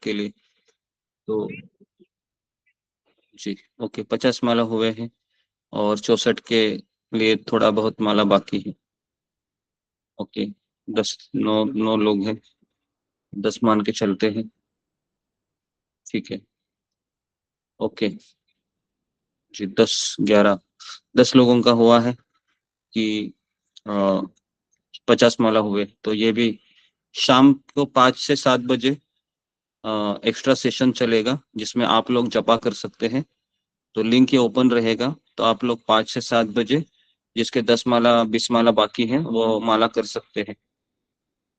के लिए। तो जी ओके, 50 माला हुए हैं और 64 के लिए थोड़ा बहुत माला बाकी है। ओके, 9 लोग हैं, 10 मान के चलते हैं। ठीक है, ओके जी, 10 लोगों का हुआ है कि 50 माला हुए। तो ये भी शाम को 5 से 7 बजे एक्स्ट्रा सेशन चलेगा जिसमें आप लोग जपा कर सकते हैं। तो लिंक ये ओपन रहेगा, तो आप लोग 5 से 7 बजे जिसके 10 माला 20 माला बाकी है वो माला कर सकते हैं।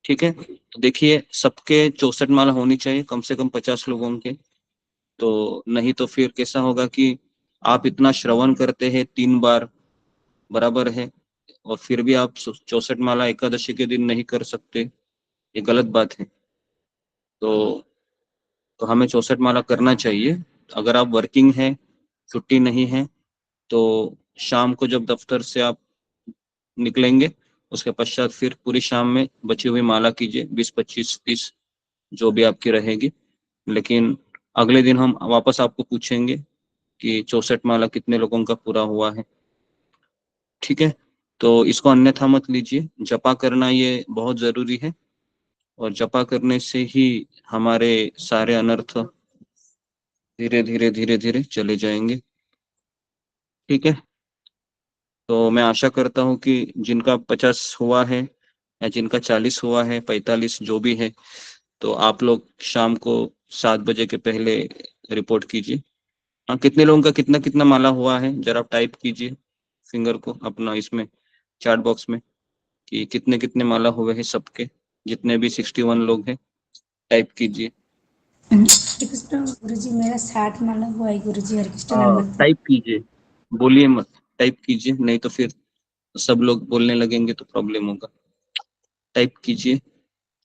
ठीक है, तो देखिए सबके 64 माला होनी चाहिए, कम से कम 50 लोगों के। तो नहीं तो फिर कैसा होगा कि आप इतना श्रवण करते हैं 3 बार, बराबर है, और फिर भी आप 64 माला एकादशी के दिन नहीं कर सकते, ये गलत बात है। तो हमें 64 माला करना चाहिए। अगर आप वर्किंग है, छुट्टी नहीं है, तो शाम को जब दफ्तर से आप निकलेंगे उसके पश्चात फिर पूरी शाम में बची हुई माला कीजिए, 20, 25, 30 जो भी आपकी रहेगी। लेकिन अगले दिन हम वापस आपको पूछेंगे कि 64 माला कितने लोगों का पूरा हुआ है। ठीक है, तो इसको अन्यथा मत लीजिए, जपा करना ये बहुत जरूरी है, और जपा करने से ही हमारे सारे अनर्थ धीरे धीरे धीरे धीरे चले जाएंगे। ठीक है, तो मैं आशा करता हूँ कि जिनका 50 हुआ है या जिनका 40 हुआ है, 45 जो भी है, तो आप लोग शाम को 7 बजे के पहले रिपोर्ट कीजिए। हाँ, कितने लोगों का कितना कितना माला हुआ है जरा आप टाइप कीजिए फिंगर को अपना इसमें चैट बॉक्स में, कि कितने कितने माला हुए हैं सबके, जितने भी 61 लोग हैं टाइप कीजिए। हरिकृष्ण गुरुजी, मेरा 60 माला हुआ है गुरुजी, हरिकृष्ण नंबर। टाइप कीजिए, बोलिए मत, टाइप कीजिए, नहीं तो फिर सब लोग बोलने लगेंगे तो प्रॉब्लम होगा। टाइप कीजिए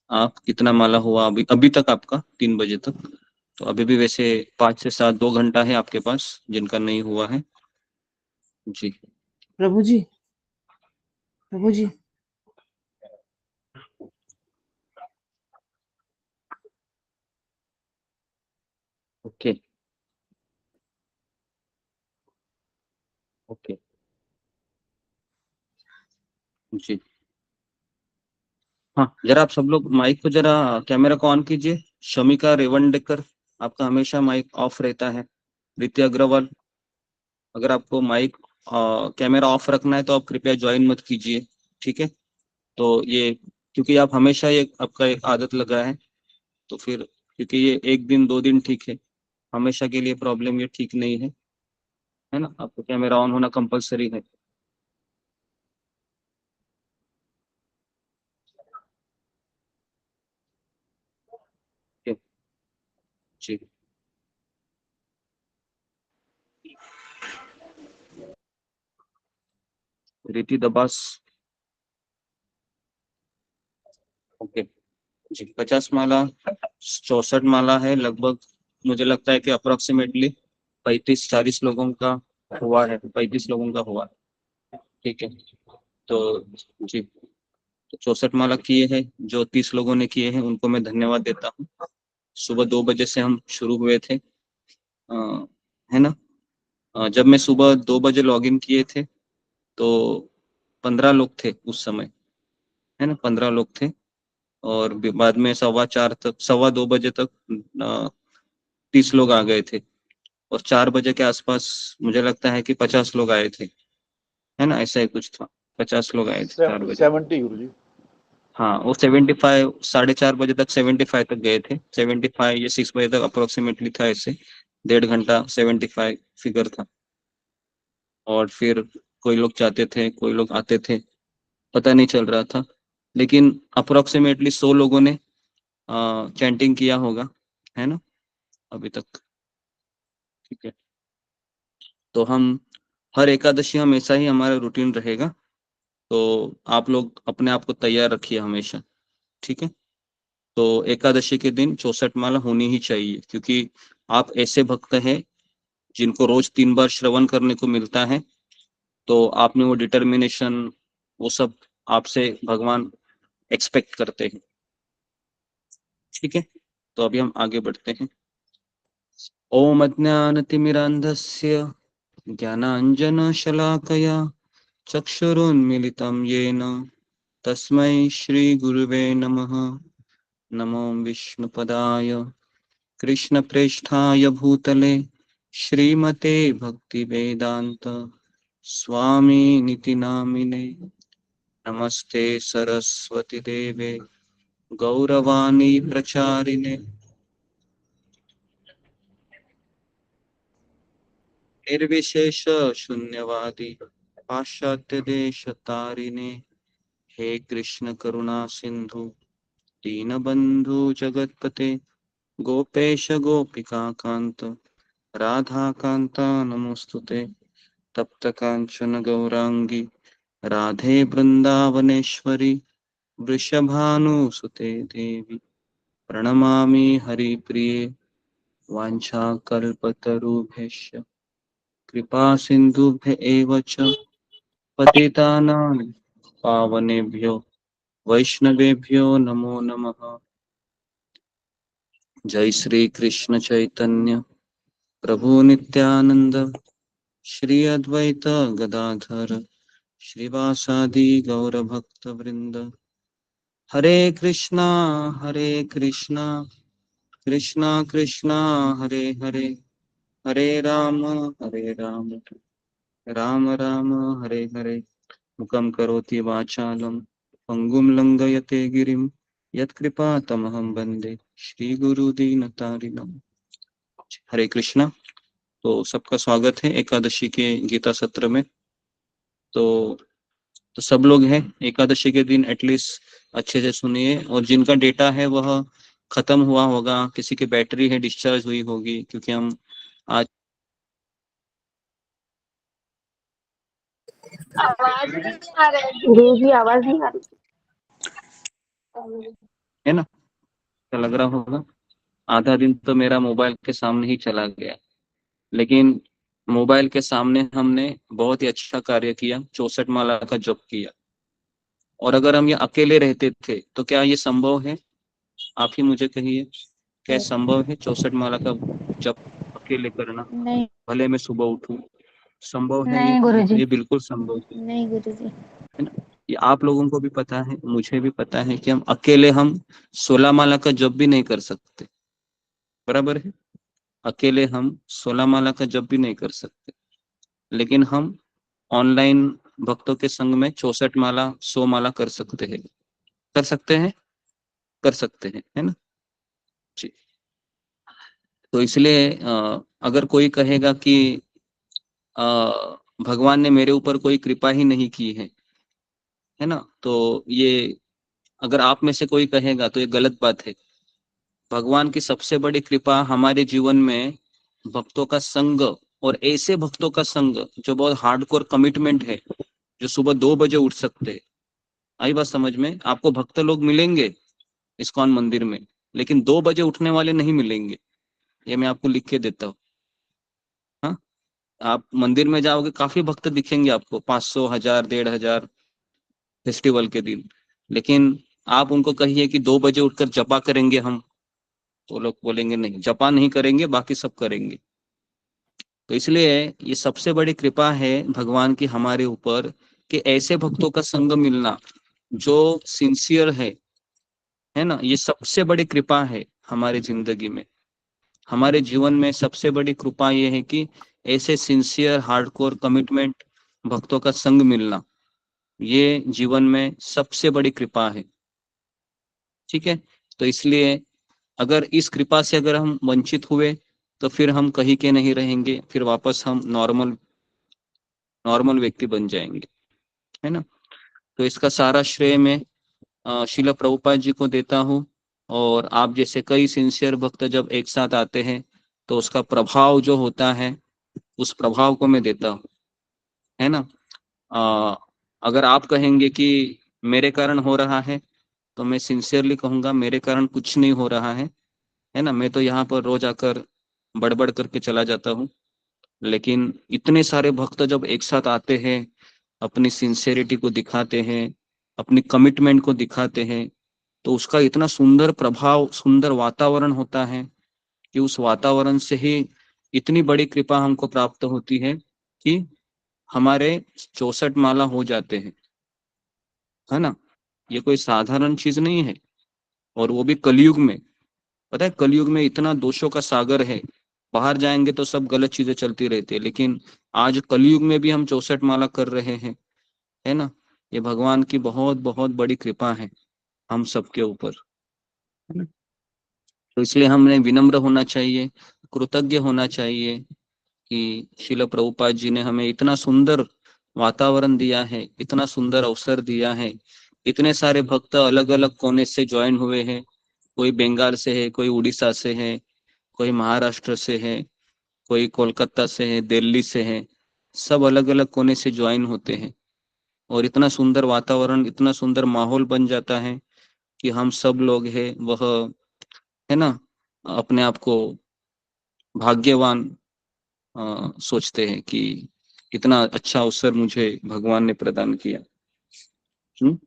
आप कितना माला हुआ अभी अभी तक आपका 3 बजे तक। तो अभी भी वैसे 5 से 7 2 घंटा है आपके पास जिनका नहीं हुआ है। जी प्रभु जी, प्रभु जी, ओके ओके जी। हाँ, जरा आप सब लोग माइक को जरा कैमरा को ऑन कीजिए। शमिका रेवंडेकर, आपका हमेशा माइक ऑफ रहता है। नित्य अग्रवाल, अगर आपको माइक कैमरा ऑफ रखना है तो आप कृपया ज्वाइन मत कीजिए। ठीक है, तो ये क्योंकि आप हमेशा ये आपका एक आदत लगा है, तो फिर क्योंकि ये 1 दिन 2 दिन ठीक है, हमेशा के लिए प्रॉब्लम ये ठीक नहीं है ना। आपको कैमरा ऑन होना कंपलसरी है। ठीक, जी रीति दबास, ओके जी। 50 माला 64 माला है लगभग, मुझे लगता है कि अप्रोक्सीमेटली 35 40 लोगों का हुआ है, 35 लोगों का हुआ है। ठीक है, तो जी, तो 64 माला किए हैं, जो 30 लोगों ने किए हैं उनको मैं धन्यवाद देता हूँ। सुबह 2 बजे से हम शुरू हुए थे, है ना। जब मैं सुबह 2 बजे लॉग इन किए थे तो 15 लोग थे उस समय, है ना, 15 लोग थे। और बाद में 1:15 तक, 1:15 2 बजे तक 30 लोग आ गए थे। और 4 बजे के आसपास मुझे लगता है कि 50 लोग आए थे, है ना, ऐसा ही कुछ था। 50 लोग आए थे 4 बजे। 70 गुरुजी। हाँ, वो 75, 4:30 बजे तक 75 तक गए थे। 75 या 6 बजे तक अप्रोक्सीमेटली था ऐसे, 1.5 घंटा 75 फिगर था। और फिर कोई लोग जाते थे, कोई लोग आते थे, पता नहीं चल रहा था। लेकिन अप्रोक्सीमेटली 100 लोगों ने चैंटिंग किया होगा, है ना, अभी तक। ठीक है, तो हम हर एकादशी हम ऐसा ही हमारा रूटीन रहेगा। तो आप लोग अपने आप को तैयार रखिए हमेशा। ठीक है, तो एकादशी के दिन 64 माला होनी ही चाहिए, क्योंकि आप ऐसे भक्त हैं जिनको रोज 3 बार श्रवण करने को मिलता है। तो आप में वो डिटर्मिनेशन, वो सब आपसे भगवान एक्सपेक्ट करते हैं। ठीक है, तो अभी हम आगे बढ़ते हैं। ओम अज्ञानतिमिरान्धस्य ज्ञानाञ्जनशलाकया चक्षुरुन्मिलितं येन तस्मै श्रीगुरुवे नमः। नमो विष्णुपदाय कृष्णप्रेष्ठाय भूतले श्रीमते भक्तिवेदान्त स्वामिनिति नामिने। नमस्ते सरस्वती देवे गौरवाणी प्रचारिणे निर्विशेष शून्यवादी पाश्चात्य देश तारिणे। हे कृष्ण करुणा सिंधु दीनबंधु जगतपते गोपेश गोपिका कांत राधा कांता नमोस्तुते। तप्त कांचन गौरांगी राधे वृंदावनेश्वरी वृषभानुसुते देवी प्रणमामि हरिप्रिये। वाञ्छाकल्पतरुभ्यश्च कृपा सिन्धुभ्य एव च पतितानां पावनेभ्यो वैष्णवेभ्यो नमो नमः। जय श्री कृष्ण चैतन्य प्रभु नित्यानंद श्री अद्वैत गदाधर श्रीवासादि गौर भक्त वृंद। हरे कृष्णा कृष्णा कृष्णा हरे हरे हरे राम राम राम हरे हरे। मुखं करोति वाचालं पंगुं लंघयते गिरिं यत्कृपातमहं वन्दे श्रीगुरुदीनतारिणम्। हरे कृष्णा। तो सबका स्वागत है एकादशी के गीता सत्र में। तो सब लोग हैं एकादशी के दिन एटलीस्ट अच्छे से सुनिए, और जिनका डेटा है वह खत्म हुआ होगा, किसी की बैटरी है डिस्चार्ज हुई होगी, क्योंकि हम आज आवाज नहीं आ रहा है गुरु जी, आवाज नहीं आ रही। है ना, क्या लग रहा होगा आधा दिन तो मेरा मोबाइल के सामने ही चला गया। लेकिन मोबाइल के सामने हमने बहुत ही अच्छा कार्य किया, 64 माला का जप किया। और अगर हम ये अकेले रहते थे तो क्या ये संभव है? आप ही मुझे कहिए, क्या संभव है 64 माला का जप अकेले करना? नहीं भले मैं सुबह उठूं, संभव है नहीं गुरुजी, ये बिल्कुल संभव है। नहीं गुरुजी। है ना? ये आप लोगों को भी पता है, मुझे भी पता है कि हम अकेले 16 माला का जप भी नहीं कर सकते। बराबर है, अकेले हम 16 माला का जप भी नहीं कर सकते। लेकिन हम ऑनलाइन भक्तों के संग में 64 माला 100 माला कर सकते हैं, कर सकते हैं, कर सकते हैं, है ना जी। तो इसलिए अगर कोई कहेगा कि अ, भगवान ने मेरे ऊपर कोई कृपा ही नहीं की है ना, तो ये अगर आप में से कोई कहेगा तो ये गलत बात है। भगवान की सबसे बड़ी कृपा हमारे जीवन में भक्तों का संग, और ऐसे भक्तों का संग जो बहुत हार्डकोर कमिटमेंट है, जो सुबह 2 बजे उठ सकते हैं। आई बात समझ में? आपको भक्त लोग मिलेंगे इस्कॉन मंदिर में, लेकिन 2 बजे उठने वाले नहीं मिलेंगे, ये मैं आपको लिख के देता हूँ। हाँ, आप मंदिर में जाओगे काफी भक्त दिखेंगे आपको, 500, 1000, 1500 फेस्टिवल के दिन। लेकिन आप उनको कहिए कि 2 बजे उठकर जपा करेंगे हम, तो लोग बोलेंगे नहीं, जपा नहीं करेंगे, बाकी सब करेंगे। तो इसलिए ये सबसे बड़ी कृपा है भगवान की हमारे ऊपर, कि ऐसे भक्तों का संग मिलना जो सिंसियर है ना, ये सबसे बड़ी कृपा है हमारी जिंदगी में। हमारे जीवन में सबसे बड़ी कृपा ये है कि ऐसे सिंसियर हार्डकोर कमिटमेंट भक्तों का संग मिलना, ये जीवन में सबसे बड़ी कृपा है। ठीक है, तो इसलिए अगर इस कृपा से अगर हम वंचित हुए तो फिर हम कहीं के नहीं रहेंगे, फिर वापस हम नॉर्मल नॉर्मल व्यक्ति बन जाएंगे, है ना। तो इसका सारा श्रेय मैं शिला प्रभुपाद जी को देता हूँ। और आप जैसे कई सिंसियर भक्त जब एक साथ आते हैं तो उसका प्रभाव जो होता है, उस प्रभाव को मैं देता हूँ, है ना। अ, अगर आप कहेंगे कि मेरे कारण हो रहा है, तो मैं सिंसियरली कहूंगा मेरे कारण कुछ नहीं हो रहा है ना। मैं तो यहाँ पर रोज आकर बड़बड़ करके चला जाता हूँ। लेकिन इतने सारे भक्त जब एक साथ आते हैं, अपनी सिंसियरिटी को दिखाते हैं, अपनी कमिटमेंट को दिखाते हैं, तो उसका इतना सुंदर प्रभाव, सुंदर वातावरण होता है कि उस वातावरण से ही इतनी बड़ी कृपा हमको प्राप्त होती है कि हमारे 64 माला हो जाते हैं, है ना। ये कोई साधारण चीज नहीं है, और वो भी कलयुग में। पता है, कलयुग में इतना दोषों का सागर है, बाहर जाएंगे तो सब गलत चीजें चलती रहती है, लेकिन आज कलयुग में भी हम 64 माला कर रहे हैं, है ना। ये भगवान की बहुत बहुत बड़ी कृपा है हम सबके ऊपर, है ना। तो इसलिए हमने विनम्र होना चाहिए, कृतज्ञ होना चाहिए कि शिल प्रभुपाद जी ने हमें इतना सुंदर वातावरण दिया है, इतना सुंदर अवसर दिया है। इतने सारे भक्त अलग अलग कोने से ज्वाइन हुए हैं, कोई बंगाल से है, कोई उड़ीसा से है, कोई महाराष्ट्र से है, कोई कोलकाता से है, दिल्ली से है। सब अलग अलग कोने से ज्वाइन होते हैं, और इतना सुंदर वातावरण, इतना सुंदर माहौल बन जाता है कि हम सब लोग हैं वह, है ना, अपने आप को भाग्यवान सोचते हैं कि इतना अच्छा अवसर मुझे भगवान ने प्रदान किया। हम्म?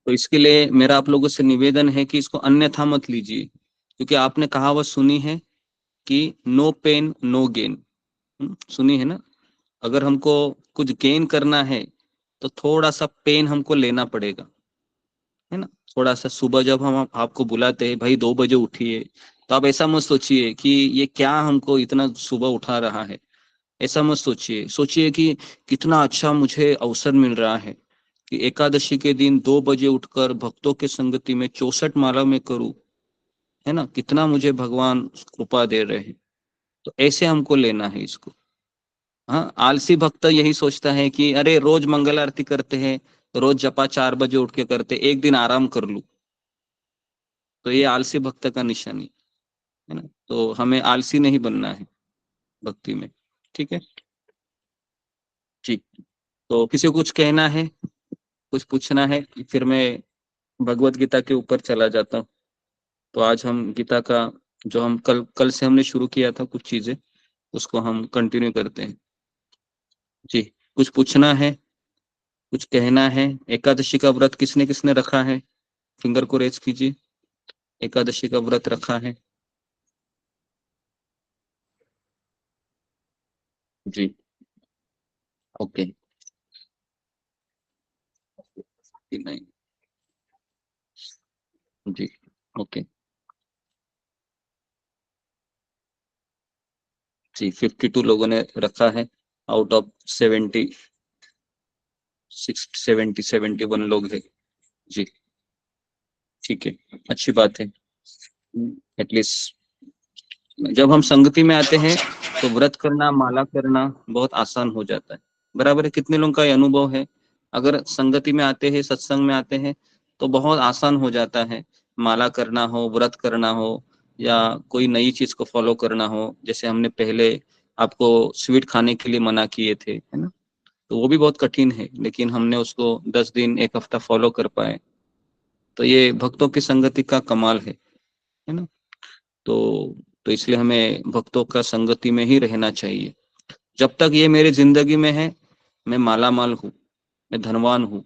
तो इसके लिए मेरा आप लोगों से निवेदन है कि इसको अन्यथा मत लीजिए, क्योंकि आपने कहावत सुनी है कि नो पेन नो गेन। सुनी है ना। अगर हमको कुछ गेन करना है तो थोड़ा सा पेन हमको लेना पड़ेगा, है ना। थोड़ा सा सुबह जब हम आपको बुलाते हैं भाई 2 बजे उठिए, तो आप ऐसा मत सोचिए कि ये क्या हमको इतना सुबह उठा रहा है। ऐसा मत सोचिए, सोचिए कि कितना अच्छा मुझे अवसर मिल रहा है कि एकादशी के दिन 2 बजे उठकर भक्तों के संगति में 64 माला में करूं, है ना। कितना मुझे भगवान कृपा दे रहे हैं। तो ऐसे हमको लेना है इसको। हाँ, आलसी भक्त यही सोचता है कि अरे रोज मंगल आरती करते हैं, रोज जपा 4 बजे उठ के करते, एक दिन आराम कर लूं। तो ये आलसी भक्त का निशानी है ना। तो हमें आलसी नहीं बनना है भक्ति में। ठीक है। ठीक। तो किसी को कुछ कहना है, कुछ पूछना है, फिर मैं भगवत गीता के ऊपर चला जाता हूँ। तो आज हम गीता का, जो हम कल कल से हमने शुरू किया था कुछ चीजें, उसको हम कंटिन्यू करते हैं। जी। कुछ पूछना है, कुछ कहना है। एकादशी का व्रत किसने किसने रखा है, फिंगर को रेज कीजिए। एकादशी का व्रत रखा है। जी। ओके। नहीं। जी। ओके। जी, 52 लोगों ने रखा है आउट ऑफ 71 लोग हैं। जी। ठीक है, अच्छी बात है। एटलीस्ट जब हम संगति में आते हैं तो व्रत करना, माला करना बहुत आसान हो जाता है। बराबर है। कितने लोगों का ये अनुभव है, अगर संगति में आते हैं, सत्संग में आते हैं, तो बहुत आसान हो जाता है। माला करना हो, व्रत करना हो, या कोई नई चीज को फॉलो करना हो। जैसे हमने पहले आपको स्वीट खाने के लिए मना किए थे, है ना। तो वो भी बहुत कठिन है, लेकिन हमने उसको 10 दिन, एक हफ्ता फॉलो कर पाए। तो ये भक्तों की संगति का कमाल है ना। तो इसलिए हमें भक्तों का संगति में ही रहना चाहिए। जब तक ये मेरी जिंदगी में है, मैं माला माल हूँ, मैं धनवान हूँ।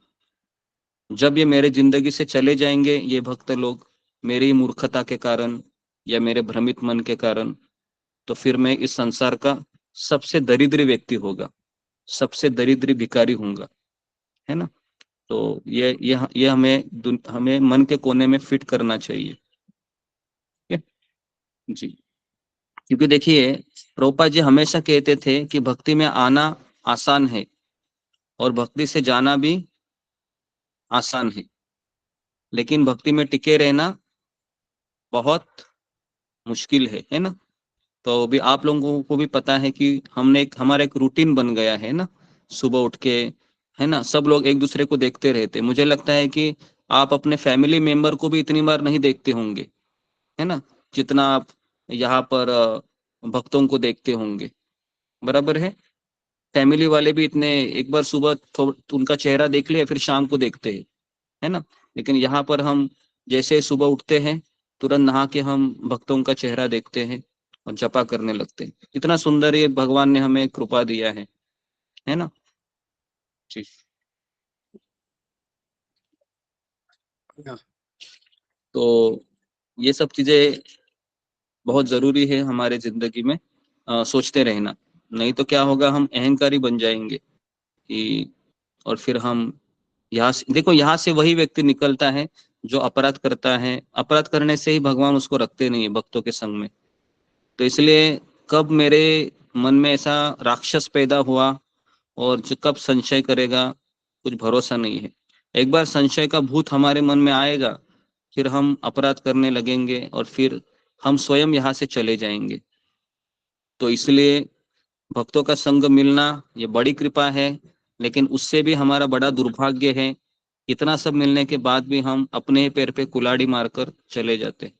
जब ये मेरे जिंदगी से चले जाएंगे ये भक्त लोग, मेरी मूर्खता के कारण या मेरे भ्रमित मन के कारण, तो फिर मैं इस संसार का सबसे दरिद्री व्यक्ति होगा, सबसे दरिद्री भिखारी होऊंगा, है ना। तो ये हमें मन के कोने में फिट करना चाहिए। ठीक है? जी। क्योंकि देखिए, प्रभुपाद जी हमेशा कहते थे कि भक्ति में आना आसान है और भक्ति से जाना भी आसान है, लेकिन भक्ति में टिके रहना बहुत मुश्किल है ना। तो भी आप लोगों को भी पता है कि हमारा एक रूटीन बन गया है ना, सुबह उठ के, है ना। सब लोग एक दूसरे को देखते रहते, मुझे लगता है कि आप अपने फैमिली मेंबर को भी इतनी बार नहीं देखते होंगे, है ना, जितना आप यहाँ पर भक्तों को देखते होंगे। बराबर है। फैमिली वाले भी इतने, एक बार सुबह उनका चेहरा देख लिया फिर शाम को देखते हैं, है ना। लेकिन यहाँ पर हम जैसे सुबह उठते हैं, तुरंत नहा के हम भक्तों का चेहरा देखते हैं और जपा करने लगते हैं। इतना सुंदर ये भगवान ने हमें कृपा दिया है ना। जी। तो ये सब चीजें बहुत जरूरी है हमारे जिंदगी में सोचते रहना। नहीं तो क्या होगा, हम अहंकारी बन जाएंगे कि, और फिर हम यहाँ से देखो, यहाँ से वही व्यक्ति निकलता है जो अपराध करता है। अपराध करने से ही भगवान उसको रखते नहीं है भक्तों के संग में। तो इसलिए कब मेरे मन में ऐसा राक्षस पैदा हुआ और जो कब संशय करेगा, कुछ भरोसा नहीं है। एक बार संशय का भूत हमारे मन में आएगा, फिर हम अपराध करने लगेंगे और फिर हम स्वयं यहाँ से चले जाएंगे। तो इसलिए भक्तों का संग मिलना ये बड़ी कृपा है, लेकिन उससे भी हमारा बड़ा दुर्भाग्य है, इतना सब मिलने के बाद भी हम अपने ही पैर पे कुल्हाड़ी मारकर चले जाते।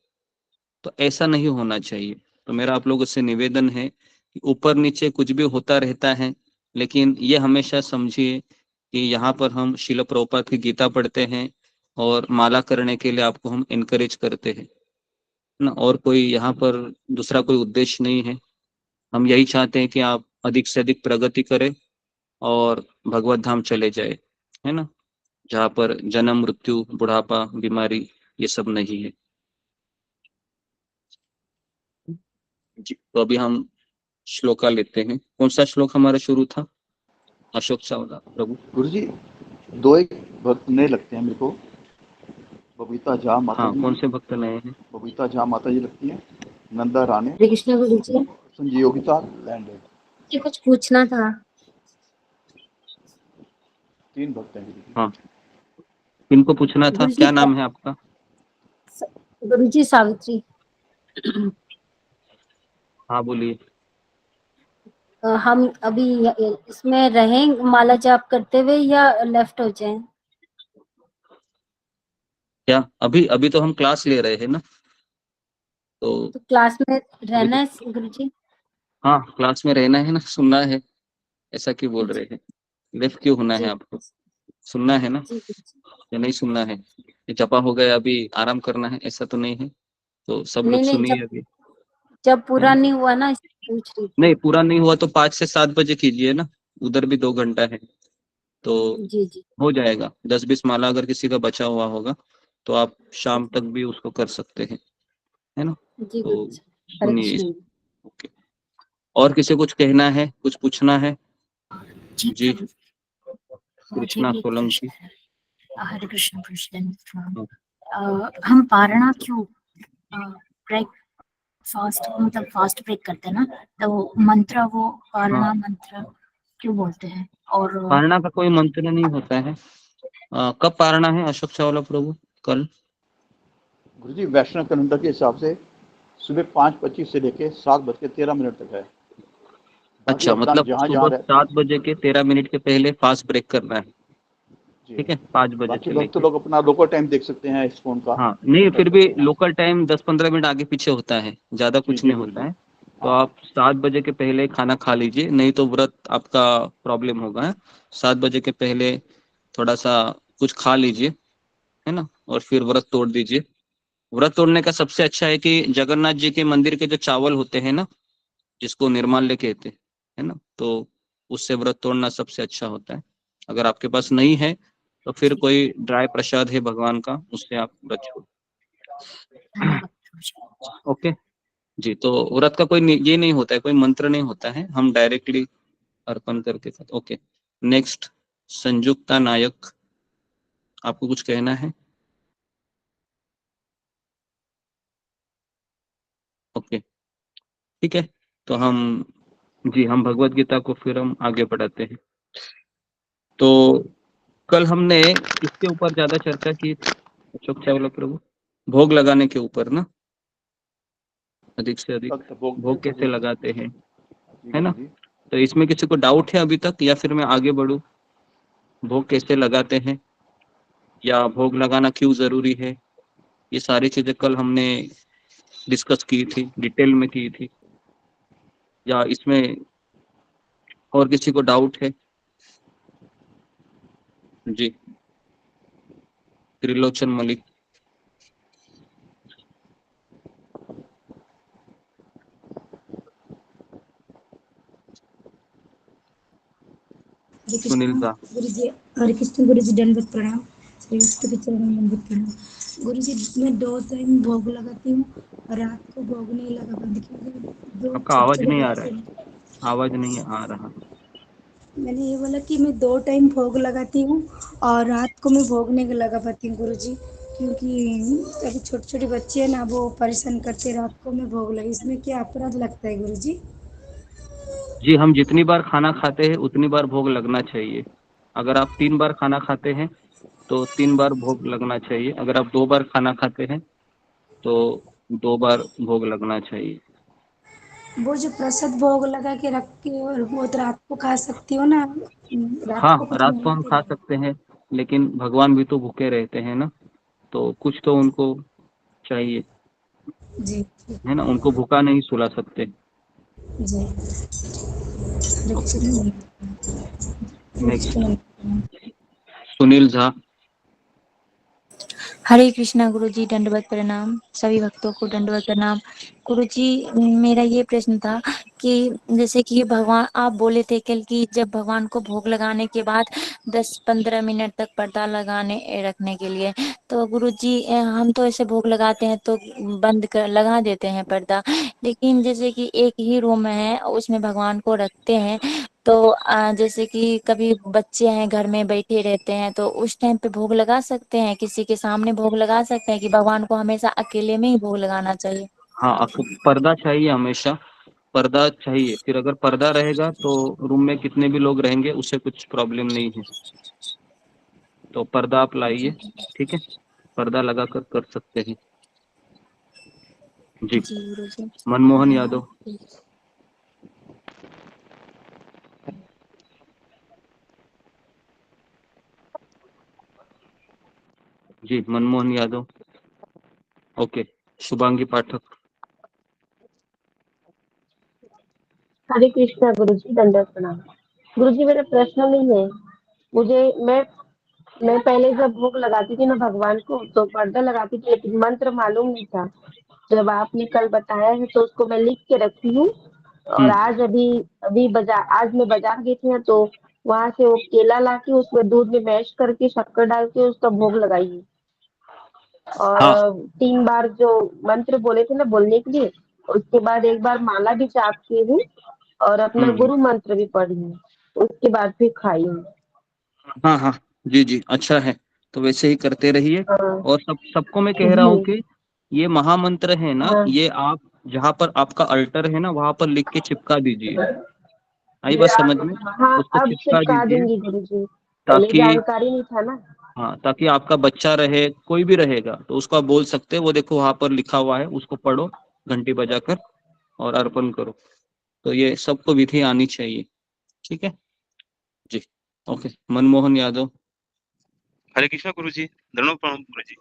तो ऐसा नहीं होना चाहिए। तो मेरा आप लोगों से निवेदन है कि ऊपर नीचे कुछ भी होता रहता है, लेकिन ये हमेशा समझिए कि यहाँ पर हम शिल प्रभुपाद की गीता पढ़ते हैं और माला करने के लिए आपको हम इनकरेज करते हैं ना, और कोई यहाँ पर दूसरा कोई उद्देश्य नहीं है। हम यही चाहते हैं कि आप अधिक से अधिक प्रगति करें और भगवत धाम चले जाए, है ना, जहाँ पर जन्म मृत्यु बुढ़ापा बीमारी ये सब नहीं है। जी, तो अभी हम श्लोका लेते हैं। कौन सा श्लोक हमारा शुरू था? अशोक चावला प्रभु। गुरु जी, दो एक भक्त नए लगते हैं मेरे को। बबीता झा माता हाँ, जी, कौन से भक्त नए हैं? बबीता झा माता जी लगती हैं, नंदा राणे, हरे कृष्ण गुरु जी, संजीयोगिता लैंड। मुझे कुछ पूछना था। 3 भक्त हैं गुरु जी। हाँ, किनको पूछना था? गुरु जी क्या नाम है आपका? गुरु जी सावित्री। हाँ बोलिए। हम अभी इसमें रहें माला जाप करते हुए या लेफ्ट हो जाएं? क्या अभी अभी तो हम क्लास ले रहे हैं ना, तो तो क्लास में अभी रहना तो, है गुरु जी? हाँ क्लास में रहना है ना, सुनना है। ऐसा क्यों बोल रहे जी हैं? लेफ्ट क्यों होना है जी आपको? सुनना है ना जी गुरु जी। या नहीं सुनना है? ये जपा हो गया, अभी आराम करना है, ऐसा तो नहीं है। तो सब लोग नहीं नहीं, सुनिए अभी, जब है पूरा ना। नहीं हुआ ना, इसलिए पूछ रही नहीं, थी। पूरा नहीं हुआ तो 5 से 7 बजे कीजिए ना, उधर भी 2 घंटा है तो जी जी हो जाएगा। 10-20 माला अगर किसी का बचा हुआ होगा तो आप शाम तक भी उसको कर सकते हैं, है ना। जी गुरु तो जी। हरे सुनिए कृष्ण। इसको। ओके, और किसी कुछ कहना है, कुछ पूछना है? जी जी, प्रभु, मुझे कृष्णा भी एक सोलंकी। प्रश्न है। हरे कृष्ण कृष्ण। हाँ, हम पारणा क्यों ब्रेक फास्ट, मतलब फास्ट ब्रेक करते हैं ना, तो मंत्र वो हाँ, पारणा मंत्र क्यों बोलते हैं? और पारणा का कोई मंत्र नहीं होता है। कब पारणा है अशोक चावला प्रभु? कल? गुरु जी, वैष्णव कैलेंडर के हिसाब से सुबह 5:25 से लेके 7:13 तक है। बाकी अच्छा, अपना मतलब जहाँ जहाँ सुबह रहते हैं। 7 बजे के 13 मिनट के पहले फास्ट ब्रेक करना है। जी, ठीक है, 5 बजे बाकी से भक्त लेके। लोग अपना लोकल टाइम देख सकते हैं, इस फोन का हाँ नहीं, कर फिर भी सकते हैं। लोकल टाइम 10-15 मिनट आगे पीछे होता है, ज्यादा जी कुछ जी नहीं गुरु होता जी। है। तो हाँ, आप 7 बजे के पहले खाना खा लीजिए, नहीं तो व्रत आपका प्रॉब्लम होगा है। 7 बजे के पहले थोड़ा सा कुछ खा लीजिए, है ना, और फिर व्रत तोड़ दीजिए। व्रत तोड़ने का सबसे अच्छा है कि जगन्नाथ जी के मंदिर के जो चावल होते हैं ना, जिसको निर्माल्य कहते हैं, है ना, तो उससे व्रत तोड़ना सबसे अच्छा होता है। अगर आपके पास नहीं है तो फिर कोई ड्राई प्रसाद है भगवान का, उससे आप व्रत छोड़। धन्यवाद प्रभु जी। ओके जी, तो व्रत का कोई ये नहीं होता है, कोई मंत्र नहीं होता है, हम डायरेक्टली अर्पण करके खाते। ओके, नेक्स्ट, संयुक्ता नायक, आपको कुछ कहना है? ओके, ठीक है, तो हम, जी हम भगवत गीता को फिर हम आगे बढ़ाते हैं। तो कल हमने किसके ऊपर ज्यादा चर्चा की थी अशोक चावला प्रभु? भोग लगाने के ऊपर ना, अधिक से अधिक भक्त भोग भोग कैसे भोग लगाते हैं, जी है ना। गुरु जी। तो इसमें किसी को डाउट है अभी तक, या फिर मैं आगे बढ़ूं? भोग कैसे लगाते हैं या भोग लगाना क्यों जरूरी है, ये सारी चीजें कल हमने डिस्कस की थी, डिटेल में की थी। या इसमें और किसी को डाउट है? जी, त्रिलोचन मलिक। हरे सुनील कृष्ण दा। गुरु जी, हरे कृष्ण गुरु जी, दंडवत प्रणाम। श्री उसके चरण में प्रणाम। गुरु जी मैं 2 टाइम भोग लगाती हूँ और रात को भोग नहीं लगा पाती क्योंकि दो आपका छोटे आवाज छोटे नहीं आ रहा बच्चे है, हैं। आवाज नहीं आ रहा। मैंने ये बोला कि मैं 2 टाइम भोग लगाती हूँ और रात को मैं भोग नहीं लगा पाती हूँ गुरु जी, क्योंकि अभी छोटे छोटे बच्चे हैं ना, वो परेशान करते रात को मैं भोग लगी, इसमें क्या अपराध लगता है गुरु जी? जी, हम जितनी बार खाना खाते हैं उतनी बार भोग लगना चाहिए। अगर आप 3 बार खाना खाते हैं तो 3 बार भोग लगना चाहिए। अगर आप 2 बार खाना खाते हैं तो 2 बार भोग लगना चाहिए। वो जो प्रसाद भोग लगा के रख के और वो तो रात को खा सकती हो ना, रात हाँ, को कुछ रात को हम मांगते खा नहीं। सकते हैं, लेकिन भगवान भी तो भूखे रहते हैं ना, तो कुछ तो उनको चाहिए, जी जी है ना, उनको भूखा नहीं सुला सकते। जी। हरे ओके, कृष्ण हरे नेक्स्ट कृष्ण। सुनील झा। हरे कृष्णा गुरु जी, दंडवत प्रणाम। सभी भक्तों को दंडवत प्रणाम। गुरु जी, मेरा ये प्रश्न था कि जैसे कि भगवान, आप बोले थे कल कि जब भगवान को भोग लगाने के बाद 10-15 मिनट तक पर्दा लगाने रखने के लिए, तो गुरु जी हम तो ऐसे भोग लगाते हैं तो बंद कर लगा देते हैं पर्दा, लेकिन जैसे कि एक ही रूम है उसमें भगवान को रखते हैं, तो जैसे कि कभी बच्चे हैं घर में बैठे रहते हैं तो उस टाइम पे भोग लगा सकते हैं, किसी के सामने भोग लगा सकते हैं कि भगवान को हमेशा अकेले में ही भोग लगाना चाहिए? हाँ, आपको पर्दा चाहिए, हमेशा पर्दा चाहिए। फिर अगर पर्दा रहेगा तो रूम में कितने भी लोग रहेंगे उससे कुछ प्रॉब्लम नहीं है। तो पर्दा आप लाइए, ठीक है, पर्दा लगा कर सकते हैं। जी, जी गुरु जी। मनमोहन यादव। जी, मनमोहन यादव। ओके, शुभांगी पाठक। हरे कृष्णा गुरु जी, दंडवत प्रणाम। गुरु जी मेरा प्रश्न नहीं है, मुझे मैं पहले जब भोग लगाती थी ना भगवान को तो पर्दा लगाती थी, लेकिन मंत्र मालूम नहीं था। जब आपने कल बताया है तो उसको मैं लिख के रखी हूँ। और हम्म। आज अभी अभी आज मैं बाजार गई थी ना, तो वहां से वो केला ला के उसमें दूध में मैश करके शक्कर डाल के उसका भोग लगाई हूँ। और हाँ। 3 बार जो मंत्र बोले थे ना बोलने के लिए, उसके बाद एक बार माला भी जाप की हूँ और अपना हम्म। गुरु मंत्र भी पढ़ी हूँ। उसके बाद फिर खाई हूँ। हाँ हाँ, जी जी, अच्छा है। तो वैसे ही करते रहिए। हाँ और सबको मैं कह रहा जी। हूँ कि ये महामंत्र है ना, हाँ ये आप जहाँ पर आपका अल्टर है ना वहां पर लिख के चिपका दीजिए। आई बात समझ में? हाँ, उसको अब चिपका चिपका दीजिए दूंगी गुरु जी, पहले ताकि, जानकारी नहीं था ना। हाँ, ताकि आपका बच्चा रहे, कोई भी रहेगा तो उसको आप बोल सकते हैं, वो देखो वहां पर लिखा हुआ है, उसको पढ़ो घंटी बजाकर और अर्पण करो। तो ये सबको विधि आनी चाहिए, ठीक है जी। ओके, मनमोहन यादव। हरे कृष्णा गुरु जी, धन्यवाद प्रणाम गुरु जी।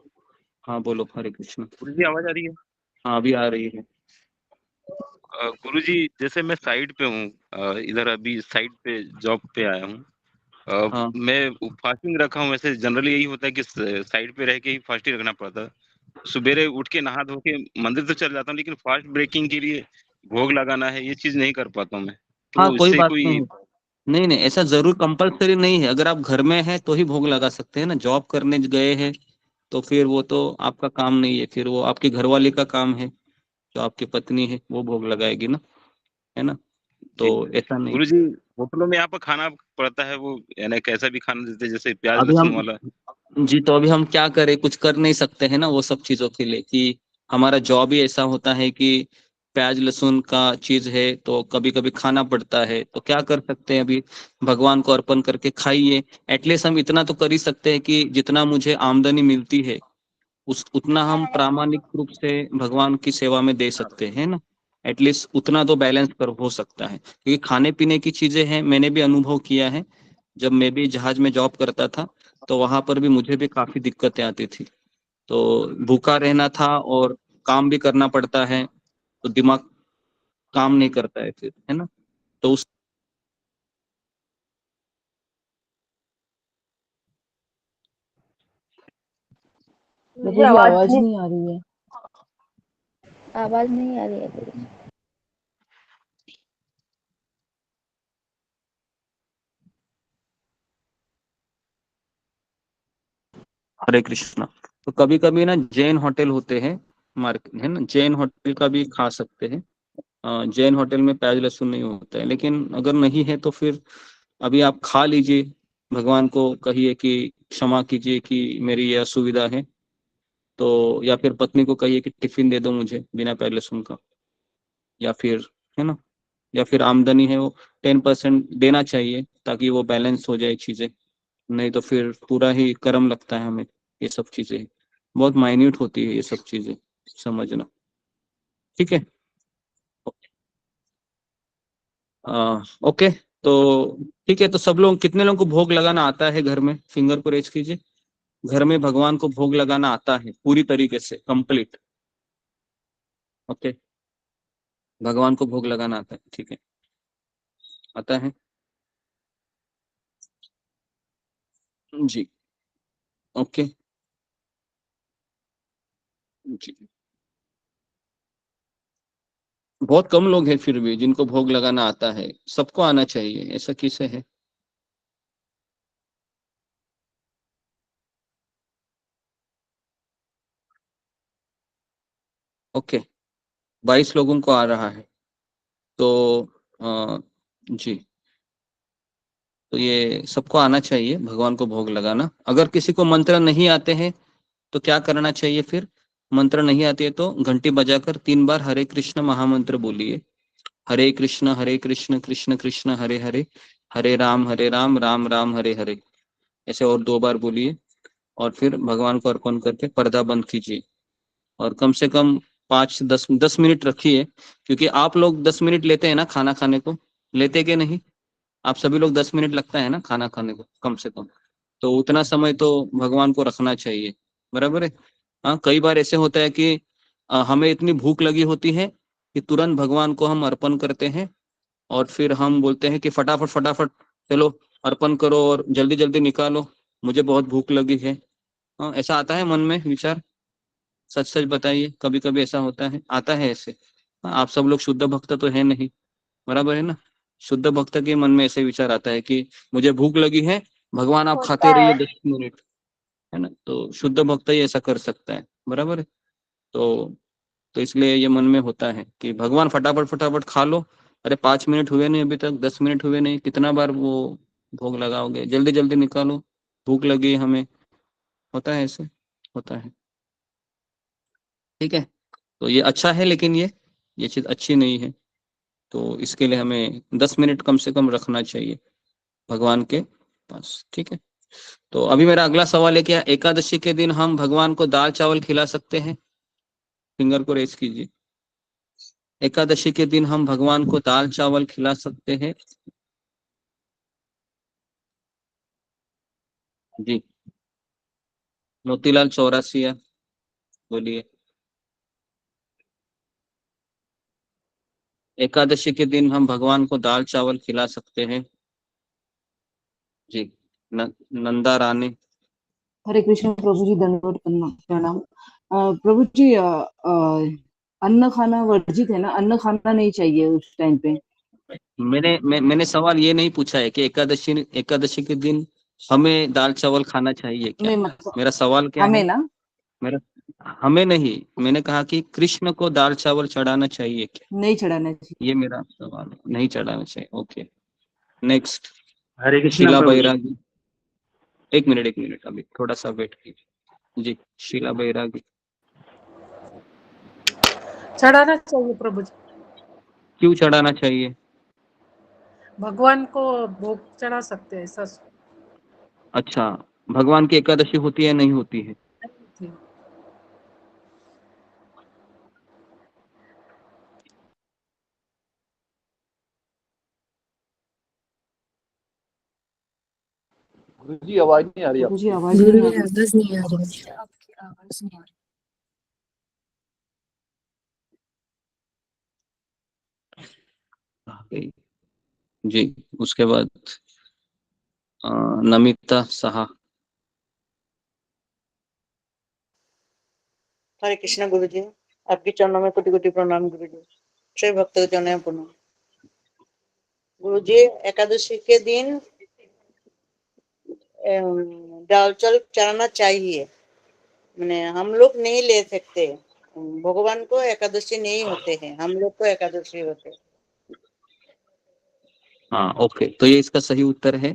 हाँ बोलो, हरे कृष्ण। गुरु जी आवाज आ रही है? हाँ, अभी आ रही है। गुरु जी, जैसे मैं साइड पे हूँ, इधर अभी साइड पे जॉब पे आया हूँ। हाँ मैं फास्टिंग रखा हूँ। वैसे जनरली यही होता है कि साइड पे रह के ही फास्टिंग रखना पड़ता है। सुबेरे उठ के नहा धो के मंदिर तो चल जाता हूँ, लेकिन फास्ट ब्रेकिंग के लिए भोग लगाना है, ये चीज नहीं कर पाता हूँ मैं। हाँ, तो कोई इससे बात कोई नहीं। नहीं नहीं, ऐसा जरूर कंपलसरी नहीं है। अगर आप घर में हैं तो ही भोग लगा सकते हैं ना, जॉब करने गए हैं तो फिर वो तो आपका काम नहीं है, फिर वो आपकी घरवाली का काम है, जो आपकी पत्नी है वो भोग लगाएगी ना, है ना, जी तो ऐसा नहीं। गुरु जी, होटलों में यहाँ पर खाना पड़ता है, वो यानी कैसा भी खाना देते हैं, जैसे प्याज अभी लहसुन हम, वाला। जी, तो अभी हम क्या करें, कुछ कर नहीं सकते हैं ना वो सब चीजों के लिए, कि हमारा जॉब ही ऐसा होता है कि प्याज लहसुन का चीज है तो कभी कभी खाना पड़ता है, तो क्या कर सकते हैं अभी, भगवान को अर्पण करके खाइए। एटलीस्ट हम इतना तो कर ही सकते हैं कि जितना मुझे आमदनी मिलती है उस उतना हम प्रामाणिक रूप से भगवान की सेवा में दे सकते हैं ना। एटलीस्ट उतना तो बैलेंस कर हो सकता है, क्योंकि खाने पीने की चीजें हैं, मैंने भी अनुभव किया है। जब मैं भी जहाज में जॉब करता था तो वहां पर भी मुझे भी काफी दिक्कतें आती थी। तो भूखा रहना था और काम भी करना पड़ता है, तो दिमाग काम नहीं करता है फिर, है ना। तो उस, प्रभु जी आवाज नहीं आ रही है। आवाज नहीं आ रही है गुरु जी। हरे कृष्णा। तो कभी कभी ना जैन होटल होते हैं मार्केट, है ना, जैन होटल का भी खा सकते हैं। जैन होटल में प्याज लहसुन नहीं होता है, लेकिन अगर नहीं है तो फिर अभी आप खा लीजिए, भगवान को कहिए कि क्षमा कीजिए कि मेरी यह असुविधा है। तो या फिर पत्नी को कहिए कि टिफिन दे दो मुझे बिना प्याज लहसुन का, या फिर, है ना, या फिर आमदनी है वो 10% देना चाहिए ताकि वो बैलेंस हो जाए चीजें। नहीं तो फिर पूरा ही कर्म लगता है हमें। ये सब चीजें बहुत माइन्यूट होती है, ये सब चीजें समझना। ठीक है। ओके। तो ठीक है, तो सब लोग, कितने लोगों को भोग लगाना आता है घर में, फिंगर को रेज कीजिए। घर में भगवान को भोग लगाना आता है पूरी तरीके से, कंप्लीट। ओके, भगवान को भोग लगाना आता है, ठीक है, आता है जी। ओके जी। बहुत कम लोग हैं फिर भी जिनको भोग लगाना आता है, सबको आना चाहिए, ऐसा किसे है? ओके, 22 लोगों को आ रहा है। तो जी, तो ये सबको आना चाहिए भगवान को भोग लगाना। अगर किसी को मंत्र नहीं आते हैं तो क्या करना चाहिए फिर? मंत्र नहीं आती है तो घंटी बजाकर 3 बार हरे कृष्ण महामंत्र बोलिए। हरे कृष्ण कृष्ण कृष्ण हरे हरे, हरे राम राम राम हरे हरे। ऐसे और 2 बार बोलिए, और फिर भगवान को अर्पण करके पर्दा बंद कीजिए। और कम से कम 5 से 10 मिनट रखिए, क्योंकि आप लोग 10 मिनट लेते हैं ना खाना खाने को, लेते कि नहीं? आप सभी लोग 10 मिनट लगता है ना खाना खाने को कम से कम, तो उतना समय तो भगवान को रखना चाहिए, बराबर है। हाँ, कई बार ऐसे होता है कि हमें इतनी भूख लगी होती है कि तुरंत भगवान को हम अर्पण करते हैं, और फिर हम बोलते हैं कि फटाफट फटाफट चलो अर्पण करो और जल्दी जल्दी निकालो, मुझे बहुत भूख लगी है। हाँ, ऐसा आता है मन में विचार? सच सच बताइए, कभी कभी ऐसा होता है, आता है ऐसे? हाँ, आप सब लोग शुद्ध भक्त तो है नहीं, बराबर है ना? शुद्ध भक्त के मन में ऐसे विचार आता है कि मुझे भूख लगी है, भगवान आप होता खाते रहिए है। 10 मिनट, है ना? तो शुद्ध भक्त ही ऐसा कर सकता है, बराबर है। तो इसलिए ये मन में होता है कि भगवान फटाफट फटाफट खा लो। अरे 5 मिनट हुए नहीं अभी तक, 10 मिनट हुए नहीं, कितना बार वो भोग लगाओगे, जल्दी जल्दी निकालो, भूख लगी है हमें। होता है ऐसे, होता है। ठीक है, तो ये अच्छा है, लेकिन ये चीज अच्छी नहीं है। तो इसके लिए हमें 10 मिनट कम से कम रखना चाहिए भगवान के पास। ठीक है, तो अभी मेरा अगला सवाल है, क्या एकादशी के दिन हम भगवान को दाल चावल खिला सकते हैं? फिंगर को रेस कीजिए। एकादशी के दिन हम भगवान को दाल चावल खिला सकते हैं? जी, मोतीलाल चौरासिया, बोलिए। एकादशी के दिन हम भगवान को दाल चावल खिला सकते हैं? जी, नंदा रानी। हरे कृष्ण प्रभु जी, दंडवत प्रणाम। प्रभु जी, अन्न खाना वर्जित है ना, अन्न खाना नहीं चाहिए उस टाइम पे। मैंने सवाल ये नहीं पूछा है कि एकादशी के दिन हमें दाल चावल खाना चाहिए क्या। नहीं मतलब मेरा सवाल क्या हमें है? ना, मेरा, हमें नहीं, मैंने कहा कि कृष्ण को दाल चावल चढ़ाना चाहिए क्या, नहीं चढ़ाना चाहिए। ये मेरा सवाल है। नहीं चढ़ाना चाहिए, ओके। नेक्स्ट, हरे कृष्णा शीला प्रभु जी। बैरागी। एक मिनट अभी थोड़ा सा वेट कीजिए जी। शीला बैरागी। चढ़ाना चाहिए प्रभु जी, क्यों चढ़ाना चाहिए? भगवान को भोग चढ़ा सकते हैं सर। अच्छा, भगवान की एकादशी होती है नहीं होती है? गुरु जी आवाज नहीं आ रही प्रभु जी आपकी। आवाज नहीं आ रही। आवाज नहीं आ रही, आपकी आवाज नहीं आ रही। जी, उसके बाद नमिता साहा। हरे कृष्णा गुरु जी, आपके चरणों में कोटि कोटि प्रणाम गुरु जी। जय भक्त जन प्रणाम गुरु जी। एकादशी के दिन दाल चावल चढ़ाना चाहिए, मैंने हम लोग नहीं ले सकते, भगवान को एकादशी नहीं होते हैं, हम लोग को एकादशी होते हैं। हाँ ओके, तो ये इसका सही उत्तर है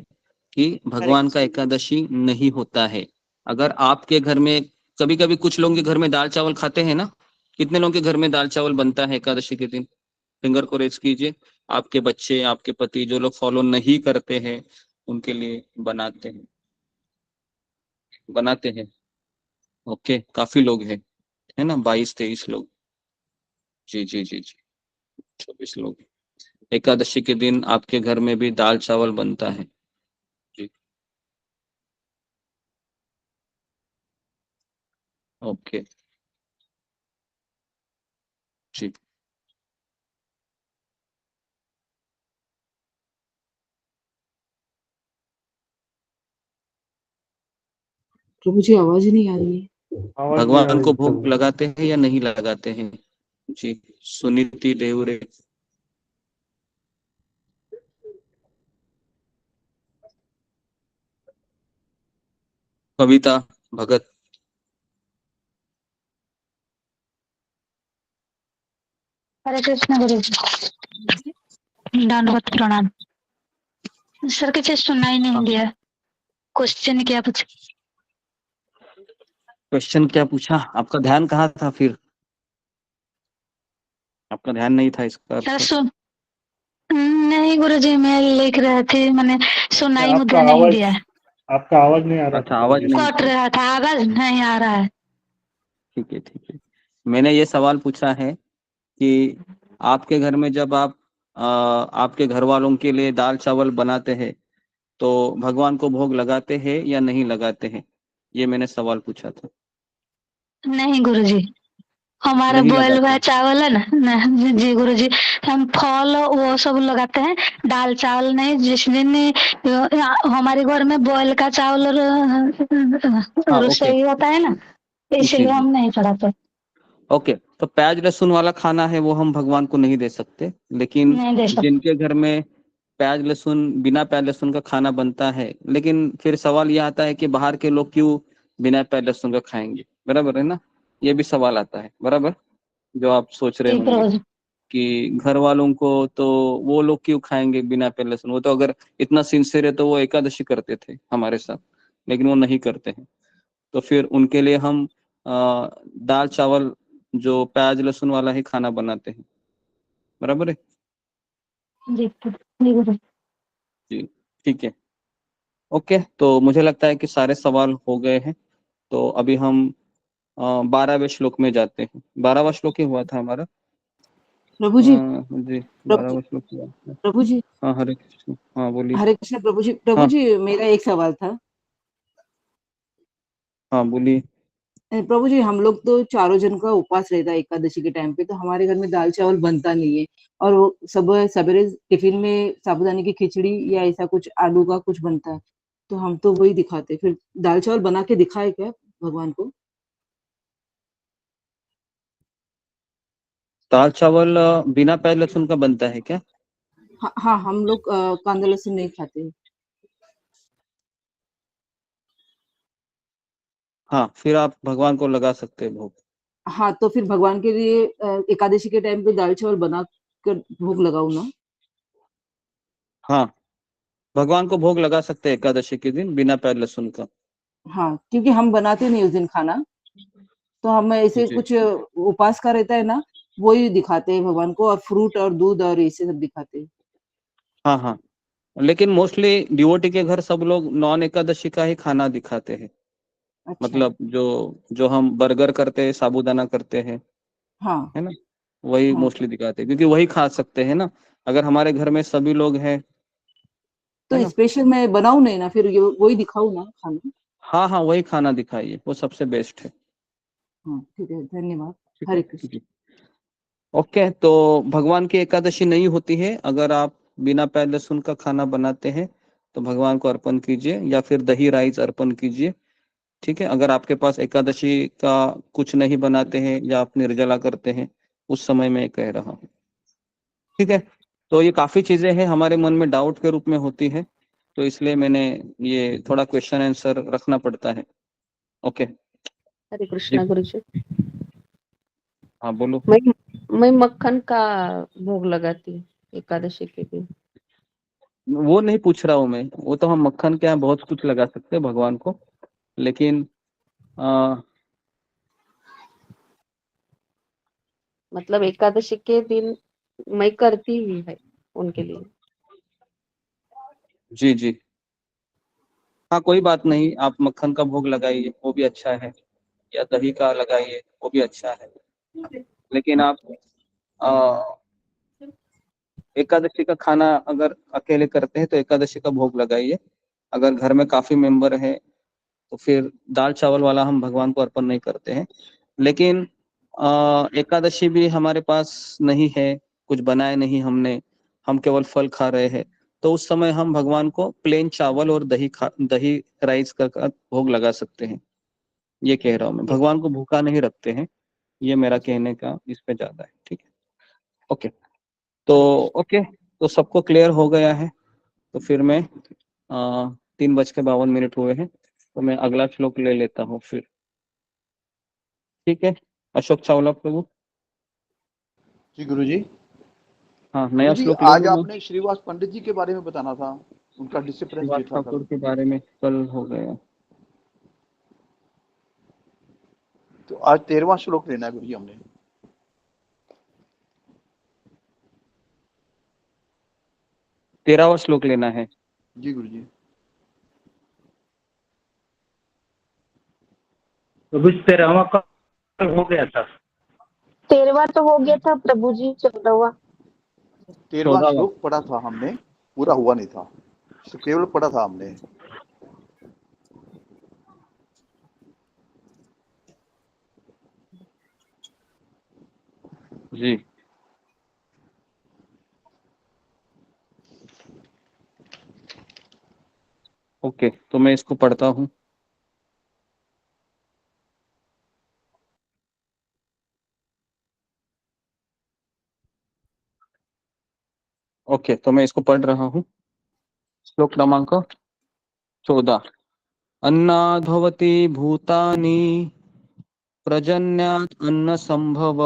कि भगवान हरे का एकादशी नहीं होता है। अगर आपके घर में, कभी कभी कुछ लोगों के घर में दाल चावल खाते हैं ना, कितने लोगों के घर में दाल चावल बनता है एकादशी के दिन? फिंगर को रेज कीजिए। आपके बच्चे, आपके पति, जो लोग फॉलो नहीं करते हैं उनके लिए बनाते हैं। ओके, काफी लोग हैं, है ना, 22-23 लोग। जी जी जी जी, 24 लोग। एकादशी के दिन आपके घर में भी दाल चावल बनता है। जी ओके जी। प्रभु जी आवाज नहीं आ रही है। भगवान को भोग लगाते हैं या नहीं लगाते हैं? जी, सुनीति देवरे। कविता भगत। हरे कृष्ण गुरु जी, दंडवत प्रणाम। सर किसी सुनाई नहीं दिया, क्वेश्चन क्या पूछा? क्वेश्चन क्या पूछा? आपका ध्यान कहाँ था फिर? आपका ध्यान नहीं था इसका अर्थ सर है। सुन नहीं गुरु जी, मैं लिख रहा थी, मैंने सुनाई मुद्रा आपका नहीं आवाज दिया, आपका आवाज नहीं आ रहा अच्छा, था आवाज गुरुजी। नहीं कट था। रहा था, आवाज नहीं आ रहा है। ठीक है ठीक है। मैंने ये सवाल पूछा है कि आपके घर में जब आप आपके घर वालों के लिए दाल चावल बनाते हैं तो भगवान को भोग लगाते हैं या नहीं लगाते हैं? ये मैंने सवाल पूछा था। नहीं गुरु जी, हमारा नहीं बॉयल लगाते हुआ हैं। चावल है ना, जी गुरु जी, हम फल वो सब लगाते हैं, दाल चावल नहीं। जिस दिन हमारे घर में बॉयल का चावल हाँ ओके। रसोई होता है ना, जी इसीलिए जी हम नहीं चढ़ाते, ओके। तो प्याज लहसुन वाला खाना है वो हम भगवान को नहीं दे सकते, लेकिन नहीं दे सकते। जिनके घर में प्याज लहसुन, बिना प्याज लहसुन का खाना बनता है, लेकिन फिर सवाल यह आता है कि बाहर के लोग क्यों बिना प्याज लहसुन का खाएंगे? बराबर है ना, ये भी सवाल आता है, बराबर, जो आप सोच रहे जी होंगे प्रभु जी। कि घर वालों को तो वो लोग क्यों खाएंगे बिना प्याज लहसुन? वो तो अगर इतना सिंसियर है तो वो एकादशी करते थे हमारे साथ, लेकिन वो नहीं करते हैं। तो फिर उनके लिए हम दाल चावल जो प्याज लहसुन वाला ही खाना बनाते हैं, बराबर है। जी जी गुरु। जी ठीक है। ओके, तो मुझे लगता है कि सारे सवाल हो गए हैं। तो अभी हम 12वें श्लोक में जाते हैं। 12वां श्लोक ही हुआ था हमारा। प्रभु जी, जी, प्रभु जी, 12वां श्लोक हुआ था। प्रभु जी, हाँ हरे कृष्ण, हाँ बोलिए। हरे कृष्ण प्रभु जी। प्रभु हाँ जी, मेरा एक सवाल था। हाँ बोलिए। प्रभु जी, हम लोग तो चारों जन का उपवास रहता है एकादशी के टाइम पे, तो हमारे घर में दाल चावल बनता नहीं है। और वो सब सवेरे टिफिन में साबूदाने की खिचड़ी या ऐसा कुछ आलू का कुछ बनता है, तो हम तो वही दिखाते। फिर दाल चावल बना के दिखाए क्या भगवान को? दाल चावल बिना प्याज लहसुन का बनता है क्या? हाँ हाँ, हम लोग कांदा लहसुन नहीं खाते। हाँ, फिर आप भगवान को लगा सकते हैं भोग। हाँ, तो फिर भगवान के लिए एकादशी के टाइम पे दाल चावल बना कर भोग लगाऊ ना? हाँ, भगवान को भोग लगा सकते हैं एकादशी के दिन बिना प्याज लहसुन का। हाँ, क्योंकि हम बनाते नहीं उस दिन खाना, तो हम ऐसे जी कुछ उपवास का रहता है ना, वही दिखाते हैं भगवान को, और फ्रूट और दूध और ऐसे सब दिखाते हैं। हाँ हाँ, लेकिन मोस्टली डिवोटी के घर सब लोग नॉन एकादशी का ही खाना दिखाते हैं। अच्छा। मतलब जो जो हम बर्गर करते हैं, साबूदाना करते हैं, हाँ है ना, वही हाँ, मोस्टली दिखाते हैं क्योंकि वही खा सकते हैं ना। अगर हमारे घर में सभी लोग हैं, है तो ना। स्पेशल मैं बनाऊं नहीं ना, फिर ये वही दिखाऊं ना खाना? हाँ हाँ, वही खाना दिखाइए, वो सबसे बेस्ट है। हाँ ठीक है, धन्यवाद। ठीक है हरे कृष्ण। जी। ओके, तो भगवान की एकादशी नहीं होती है अगर आप बिना प्याज लहसुन का खाना बनाते हैं तो भगवान को अर्पण कीजिए या फिर दही राइस अर्पण कीजिए। ठीक है, अगर आपके पास एकादशी का कुछ नहीं बनाते हैं या आप निर्जला करते हैं, उस समय में कह रहा हूँ। ठीक है, तो ये काफी चीजें हैं हमारे मन में डाउट के रूप में होती है, तो इसलिए मैंने ये थोड़ा क्वेश्चन आंसर रखना पड़ता है। ओके, हरे जी कृष्णा गुरुजी। हाँ बोलो। मैं मक्खन का भोग लगाती हूँ एकादशी के दिन। वो नहीं पूछ रहा हूँ मैं, वो तो हम मक्खन के यहाँ बहुत कुछ लगा सकते हैं भगवान को, लेकिन आ, मतलब एकादशी के दिन मैं करती ही है उनके लिए। जी जी हाँ कोई बात नहीं, आप मक्खन का भोग लगाइए वो भी अच्छा है, या दही का लगाइए वो भी अच्छा है, लेकिन आप आ, एकादशी का खाना अगर अकेले करते हैं तो एकादशी का भोग लगाइए। अगर घर में काफी मेंबर है तो फिर दाल चावल वाला हम भगवान को अर्पण नहीं करते हैं। लेकिन एकादशी भी हमारे पास नहीं है, कुछ बनाए नहीं हमने, हम केवल फल खा रहे हैं, तो उस समय हम भगवान को प्लेन चावल और दही राइस का भोग लगा सकते हैं। ये कह रहा हूँ मैं, भगवान को भूखा नहीं रखते हैं, ये मेरा कहने का इस पे ज्यादा है। ठीक है, ओके। तो ओके, तो सबको क्लियर हो गया है। तो फिर मैं 3:52 हुए हैं, तो मैं अगला श्लोक ले लेता हूँ फिर। ठीक है, अशोक चावला प्रभु। जी गुरुजी। हाँ, नया गुरुजी श्लोक ले आज लूँ मैं। आपने श्रीवास पंडित जी के बारे में बताना था, उनका डिसिप्लिन श्रीवास ये था कल। ठाकुर के बारे में कल हो गया। तो आज 13वां श्लोक लेना है गुरुजी हमने। 13वां श्लोक लेना है। जी गुरुजी। तो कुछ 13वां का हो गया था। 13वां तो हो गया था प्रभु जी, 14वां। 13वां 14वां। श्लोक पढ़ा था हमने, पूरा हुआ नहीं था, तो केवल पढ़ा था हमने। जी ओके, तो मैं इसको पढ़ता हूँ। ओके, तो मैं इसको पढ़ रहा हूँ। श्लोक क्रमांक 14। अन्नाद् भवति भूतानि पर्जन्यात् अन्न संभव,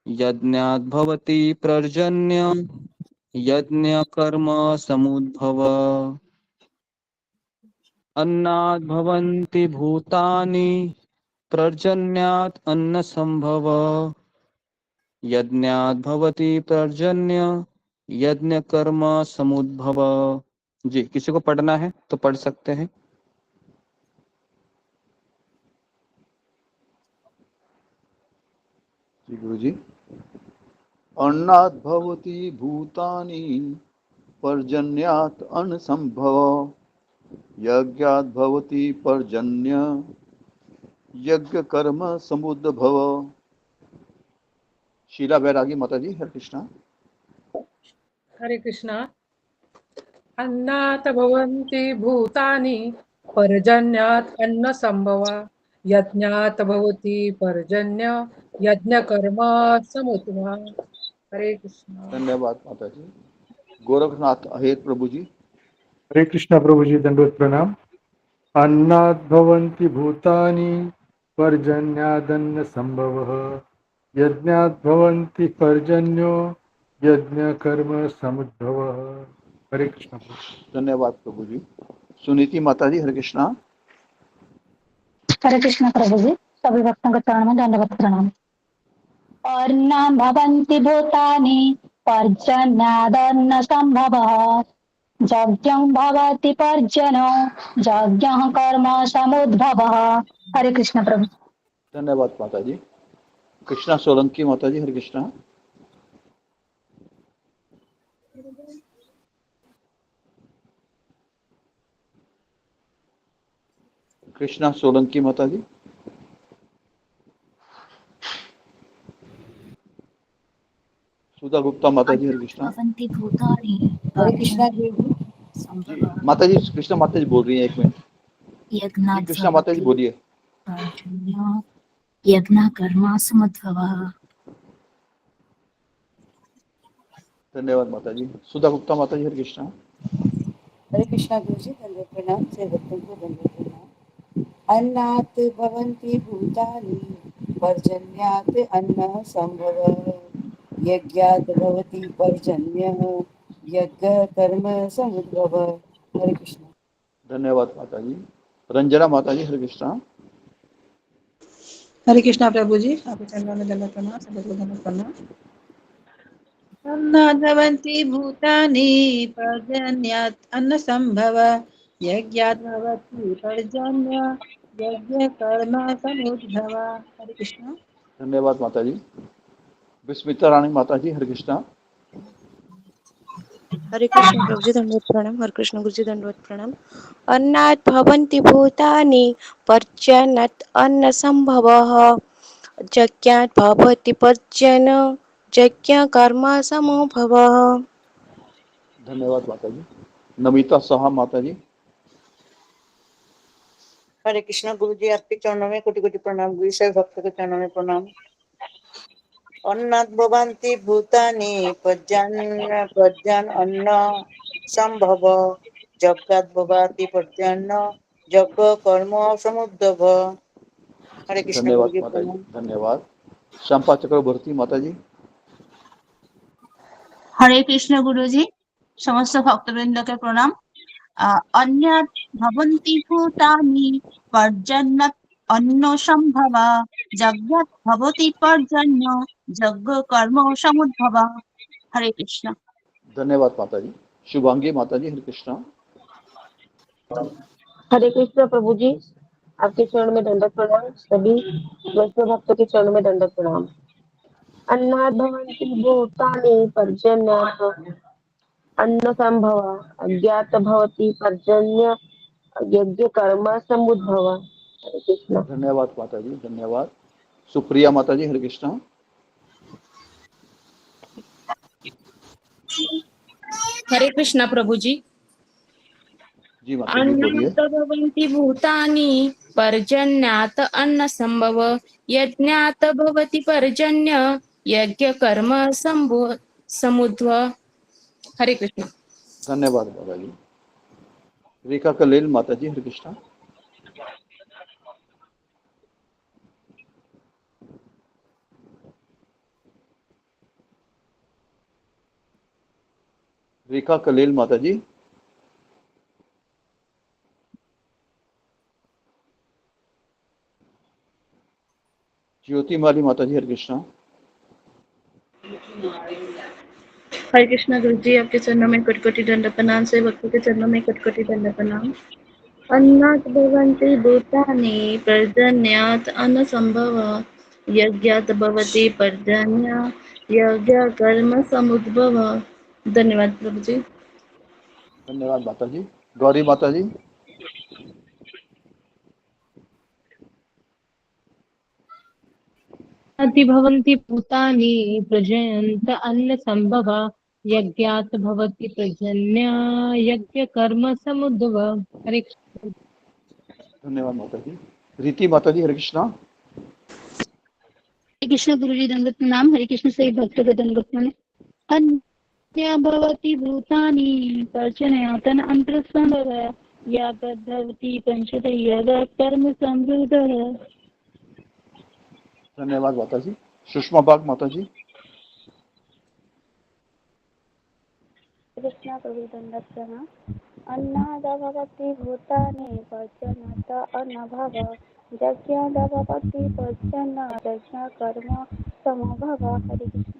यज्ञात् भवति पर्जन्य, यज्ञ कर्म समुद्भव। अन्नाद् भवन्ति भूतानि पर्जन्यात् अन्न संभव, यज्ञात् भवति पर्जन्य, यज्ञ कर्म समुद्भव। जी, किसी को पढ़ना है तो पढ़ सकते हैं। जी गुरुजी। अन्नात् भवति भूतानि पर्जन्यात् अन्न संभव, यज्ञात् भवति पर्जन्य, यज्ञ कर्म समुद्भव। शीला बैरागी माता जी, हरे कृष्णा। हरे कृष्णा। अन्नात् भवन्ति भूतानि पर्जन्यात् अन्न संभवा, यज्ञात् भवति पर्जन्य, यज्ञ कर्म समुद्भवा। हरे कृष्णा। धन्यवाद माता जी। गोरखनाथ अहेर प्रभु जी। हरे कृष्णा प्रभु जी, दंडवत प्रणाम। अन्नाद् भवन्ति भूतानि पर्जन्यादन्न संभवः, यज्ञात् भवन्ति पर्जन्यो यज्ञ कर्म समुद्भवः। हरे कृष्णा प्रभु। धन्यवाद प्रभु जी। सुनीति माता जी, हरे कृष्णा। हरे कृष्ण प्रभु जी, सभी भक्तों का चरण में दंडवत प्रणाम। अन्नं भवन्ति भूतानि पर्जन्यादन्न संभवः, यज्ञं भवति पर्जन्यो यज्ञः कर्म समुद्भवः। हरे कृष्ण प्रभु। धन्यवाद माता जी। कृष्णा सोलंकी माता जी, हरे कृष्णा। कृष्णा सोलंकी माता जी। सुधा गुप्ता माता जी, हरे कृष्णा। भवन्ति भूतानि हरे कृष्णा जी। जी माता जी, कृष्णा माता जी बोल रही हैं, एक मिनट जी। यज्ञात् कृष्णा माता जी भवति बोलिए। पर्जन्यो यज्ञ कर्म समुद्भवः। धन्यवाद माता जी। सुधा गुप्ता माता जी, हरे कृष्णा। हरे कृष्णा गुरु जी, दंडवत प्रणाम। जय भक्तों को दंडवत प्रणाम। अन्नात् भवन्ति भूतानि पर्जन्यात् अन्नः सम्भवः यज्ञात् भवति पर्जन्यः यज्ञ कर्म समुद्भवः। हरे कृष्ण। धन्यवाद माता जी। रंजना माता जी, हरे कृष्णा। हरे कृष्णा प्रभु जी, आपके चरणों में दंडवत प्रणाम, सभी को दंडवत प्रणाम। अन्नाद्भवन्ति भूतानि पर्जन्यात् अन्न संभव यज्ञात् भवति पर्जन्य यज्ञ कर्म समुद्भव। हरे कृष्णा। धन्यवाद माता जी। विस्मिता रानी माता जी, हरे कृष्णा। हरे कृष्ण प्रभु जी दंडवत प्रणाम। हरे कृष्ण गुरु जी दंडवत प्रणाम। अन्नात् भवन्ति भूतानि पर्जन्यात् अन्न संभवः यज्ञात् भवति पर्जन्य यज्ञ कर्म समूहभवः। धन्यवाद माता जी। नमिता साहा माता जी। हरे कृष्णा गुरु जी, आपके चरणों में कोटि कोटि प्रणाम। गुरु से भक्त के चरणों में प्रणाम। अन्नात् भवन्ति भूतानि पर्जन्य अन्न संभव यज्ञात् भवति पर्जन्य यज्ञ कर्म समुद्भव। हरे कृष्ण गुरु धन्यवाद जी माता जी, प्रणाम। धन्यवाद। शंपा चक्रवर्ती माता जी। हरे कृष्ण गुरु जी, समस्त भक्तवृंद के प्रणाम। अन्य भवन्ति भूतानि पर्जन्यत् अन्न संभव यज्ञात् भवति पर्जन्य यज्ञ कर्म समुद्भव। हरे कृष्ण। धन्यवाद माता जी। शुभांगी माता जी, हरे कृष्णा। हरे कृष्ण प्रभु जी, आपके चरण में दंडवत प्रणाम। सभी वैष्णव भक्तों के चरणों में दंडवत प्रणाम। अन्नात् भवन्ति भूतानि पर्जन्यात् अन्न संभव अज्ञात भवति पर्जन्य यज्ञ कर्म समुद्भव। हरे कृष्ण। धन्यवाद माता जी, धन्यवाद। सुप्रिया माता जी, हरे कृष्णा। हरे कृष्णा प्रभु जी। जी माता जी बोलिए। अन्नात् भवन्ति भूतानि पर्जन्यात् अन्न संभव यज्ञात् भवति पर्जन्य यज्ञ कर्म समुद्भव। हरे कृष्ण। धन्यवाद माता जी। रेखा कलेल माता जी, हरे कृष्णा। रेखा कलेल माता जी। ज्योति माली माता जी, हरे कृष्णा। हरे कृष्णा गुरु जी, आपके चरणों में कोटि कोटि दंडवत प्रणाम, से भक्तों के चरणों में कोटि कोटि दंडवत प्रणाम। अन्नात् भवन्ति भूतानि पर्जन्यात् अन्न संभव यज्ञात् भवति पर्जन्य यज्ञ कर्म समुद्भव। धन्यवाद प्रभु जी। धन्यवाद माता जी। गौरी माता जी। अति भवन्ति भूतानि प्रजयन्त अन्न संभव यज्ञात् भवति पर्जन्य यज्ञ कर्म समुद्भव। हरे कृष्ण। धन्यवाद माता जी। रीति माता जी, हरे कृष्णा। हरे कृष्ण गुरु जी दंडवत प्रणाम। हरे कृष्ण सही भक्तों को दंडवत प्रणाम। अन्य भवति भूतानि पर्जन्यात् अन्तर्संभव यावद्भवति पंचदय कर्म संवृद्धः। धन्यवाद माता जी। सुषमा बाग माता जी। कृष्ण प्रभु दंडवत प्रणाम। अन्नाद भवति भूतानि पर्जन्यात् अन्नभव यज्ञाद भवति पर्जन्य यज्ञ कर्म समभव। हरे कृष्ण।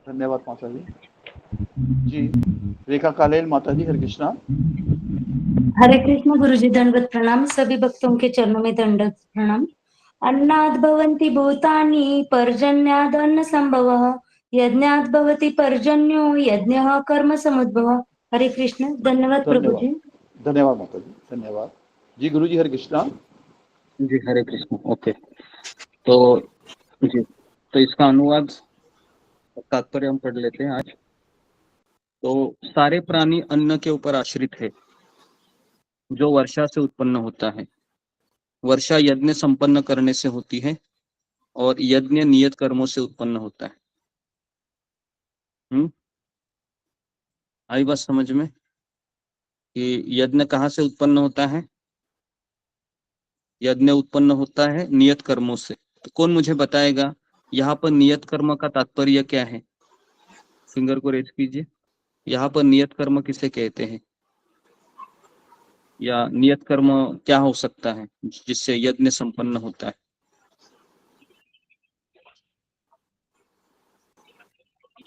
धन्यवाद माता जी। जी रेखा कालेल माता जी, हरे कृष्णा। हरे कृष्ण गुरु जी दंडवत प्रणाम, सभी भक्तों के चरणों में दंडवत प्रणाम। अन्नाद् भवन्ति भूतानि पर्जन्याद् अन्न संभवः यज्ञाद् भवति पर्जन्यो यज्ञः कर्म समुद्भवः। हरे कृष्ण। धन्यवाद प्रभु धन्यवाद। जी। धन्यवाद माता जी, धन्यवाद। जी गुरु जी, हरे कृष्णा। जी हरे कृष्ण। ओके, तो जी तो इसका अनुवाद तात्पर्य हम पढ़ लेते हैं आज। तो सारे प्राणी अन्न के ऊपर आश्रित है जो वर्षा से उत्पन्न होता है। वर्षा यज्ञ संपन्न करने से होती है और यज्ञ नियत कर्मों से उत्पन्न होता है। आई बात समझ में कि यज्ञ कहाँ से उत्पन्न होता है? यज्ञ उत्पन्न होता है नियत कर्मों से। तो कौन मुझे बताएगा यहाँ पर नियत कर्म का तात्पर्य क्या है? फिंगर को रेज कीजिए। यहाँ पर नियत कर्म किसे कहते हैं, या नियत कर्म क्या हो सकता है जिससे यज्ञ संपन्न होता है?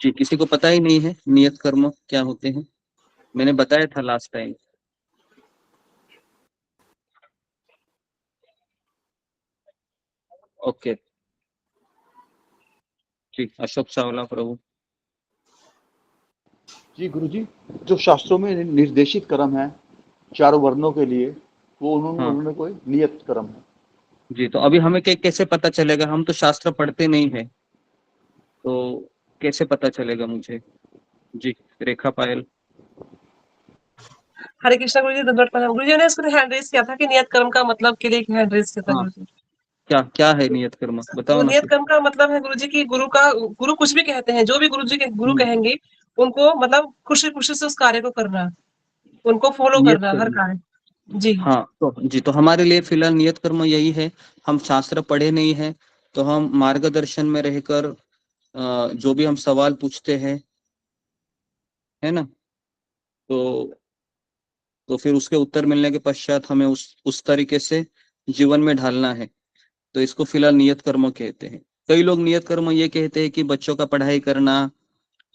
जी, किसी को पता ही नहीं है नियत कर्म क्या होते हैं? मैंने बताया था लास्ट टाइम। ओके जी, अशोक चावला प्रभु। जी गुरुजी, जो शास्त्रों में निर्देशित कर्म है चारों वर्णों के लिए, वो उन्होंने कोई नियत कर्म है। जी, तो अभी हमें कैसे पता चलेगा? हम तो शास्त्र पढ़ते नहीं है, तो कैसे पता चलेगा मुझे? जी, रेखा पायल। हरे कृष्णा गुरुजी, दंडवत प्रणाम। गुरुजी ने इसको हैंड रेज किया था कि नियत कर्म का मतलब के लिए हैंड रेज किया था गुरुजी। क्या क्या है नियत कर्म, बताओ ना। नियत कर्म का मतलब है गुरुजी की गुरु कुछ भी कहते हैं, जो भी गुरुजी के गुरु कहेंगे उनको मतलब खुशी खुशी से उस कार्य को करना, उनको फॉलो करना हर कार्य। जी हाँ, तो हमारे लिए फिलहाल नियत कर्म यही है। हम शास्त्र पढ़े नहीं है, तो हम मार्गदर्शन में रहकर जो भी हम सवाल पूछते हैं, है ना, तो फिर उसके उत्तर मिलने के पश्चात हमें उस तरीके से जीवन में ढालना है। तो इसको फिलहाल नियत कर्म कहते हैं। कई लोग नियत कर्म ये कहते हैं कि बच्चों का पढ़ाई करना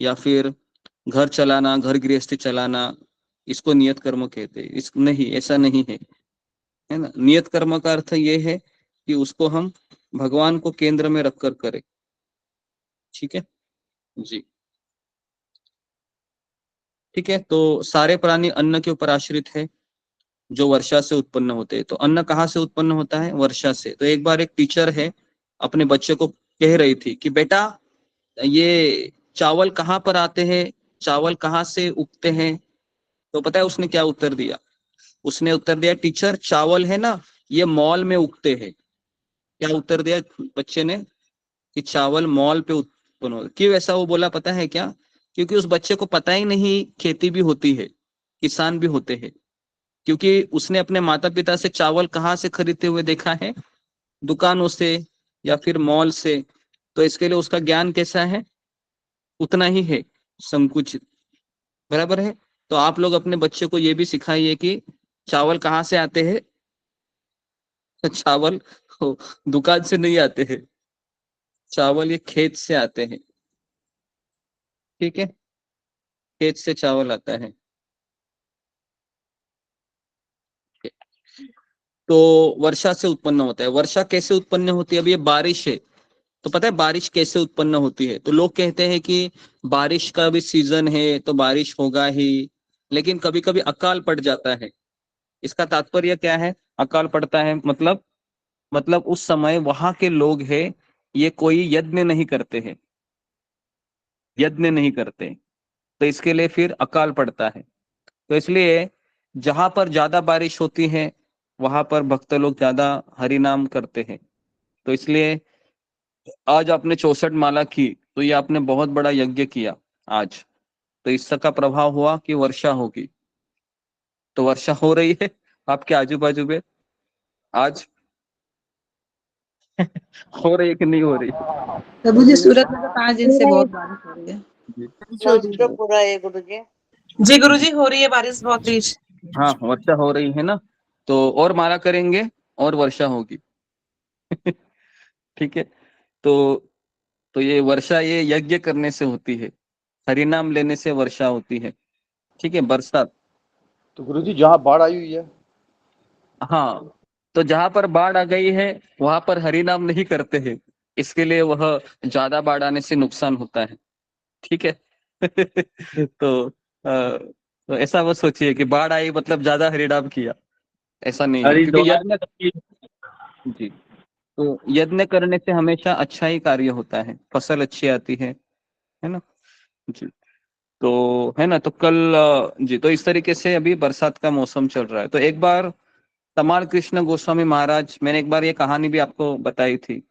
या फिर घर चलाना, घर गृहस्थी चलाना, इसको नियत कर्म कहते हैं। नहीं, ऐसा नहीं है ना। नियत कर्म का अर्थ ये है कि उसको हम भगवान को केंद्र में रखकर करें। ठीक है जी, ठीक है। तो सारे प्राणी अन्न के ऊपर आश्रित है जो वर्षा से उत्पन्न होते हैं। तो अन्न कहाँ से उत्पन्न होता है? वर्षा से। तो एक बार एक टीचर है अपने बच्चे को कह रही थी कि बेटा ये चावल कहाँ पर आते हैं, चावल कहाँ से उगते हैं? तो पता है उसने क्या उत्तर दिया? उसने उत्तर दिया, टीचर चावल है ना, ये मॉल में उगते हैं। क्या उत्तर दिया बच्चे ने? कि चावल मॉल पे उत्पन्न होते। क्यों ऐसा वो बोला पता है क्या? क्योंकि उस बच्चे को पता ही नहीं खेती भी होती है, किसान भी होते हैं। क्योंकि उसने अपने माता पिता से चावल कहाँ से खरीदते हुए देखा है? दुकानों से या फिर मॉल से। तो इसके लिए उसका ज्ञान कैसा है? उतना ही है, संकुचित। बराबर है। तो आप लोग अपने बच्चे को ये भी सिखाइए कि चावल कहाँ से आते हैं। चावल दुकान से नहीं आते हैं, चावल ये खेत से आते हैं। ठीक है, खेत से चावल आता है। तो वर्षा से उत्पन्न होता है। वर्षा कैसे उत्पन्न होती है? अब ये बारिश है, तो पता है बारिश कैसे उत्पन्न होती है? तो लोग कहते हैं कि बारिश का भी सीजन है तो बारिश होगा ही, लेकिन कभी कभी अकाल पड़ जाता है। इसका तात्पर्य क्या है? अकाल पड़ता है मतलब उस समय वहां के लोग हैं, ये कोई यज्ञ नहीं करते हैं, यज्ञ नहीं करते, तो इसके लिए फिर अकाल पड़ता है। तो इसलिए जहां पर ज्यादा बारिश होती है वहां पर भक्त लोग ज्यादा हरि नाम करते हैं। तो इसलिए आज आपने 64 माला की, तो ये आपने बहुत बड़ा यज्ञ किया आज। तो इसका प्रभाव हुआ कि वर्षा होगी। तो वर्षा हो रही है आपके आजू बाजू में आज? हो रही है कि नहीं हो रही? प्रभु जी, सूरत में तो 5 दिन से बहुत बारिश हो रही है। नॉनस्टॉप हो रहा है गुरुजी। जी गुरुजी, हो रही है बारिश बहुत तेज। हाँ, वर्षा हो रही है ना, तो और माला करेंगे और वर्षा होगी। ठीक है। तो ये वर्षा ये यज्ञ करने से होती है, हरि नाम लेने से वर्षा होती है। ठीक है, बरसात। तो गुरुजी जहाँ बाढ़ आई हुई है, हाँ, तो जहां पर बाढ़ आ गई है वहां पर हरि नाम नहीं करते हैं, इसके लिए वह ज्यादा बाढ़ आने से नुकसान होता है। ठीक है। तो ऐसा मत सोचिए कि बाढ़ आई मतलब ज्यादा हरि नाम किया, ऐसा नहीं है। क्योंकि यज्ञ जी, तो यज्ञ करने से हमेशा अच्छा ही कार्य होता है, फसल अच्छी आती है ना जी। तो है ना, तो कल जी, तो इस तरीके से अभी बरसात का मौसम चल रहा है। तो एक बार तमाल कृष्ण गोस्वामी महाराज, मैंने एक बार ये कहानी भी आपको बताई थी,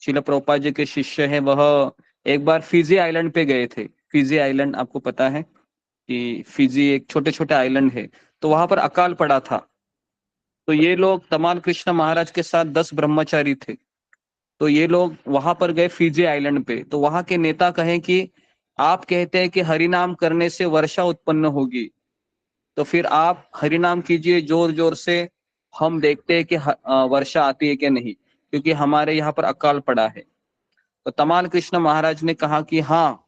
शिल प्रभुपाद जी के शिष्य है वह, एक बार फिजी आइलैंड पे गए थे। फिजी आइलैंड आपको पता है कि फिजी एक छोटे छोटे आइलैंड है, तो वहां पर अकाल पड़ा था। तो ये लोग तमाल कृष्ण महाराज के साथ 10 ब्रह्मचारी थे। तो ये लोग वहां पर गए फिजी आइलैंड पे। तो वहां के नेता कहे कि आप कहते हैं कि हरिनाम करने से वर्षा उत्पन्न होगी, तो फिर आप हरिनाम कीजिए जोर जोर से, हम देखते हैं कि वर्षा आती है कि नहीं, क्योंकि हमारे यहाँ पर अकाल पड़ा है। तो तमाल कृष्ण महाराज ने कहा कि हाँ,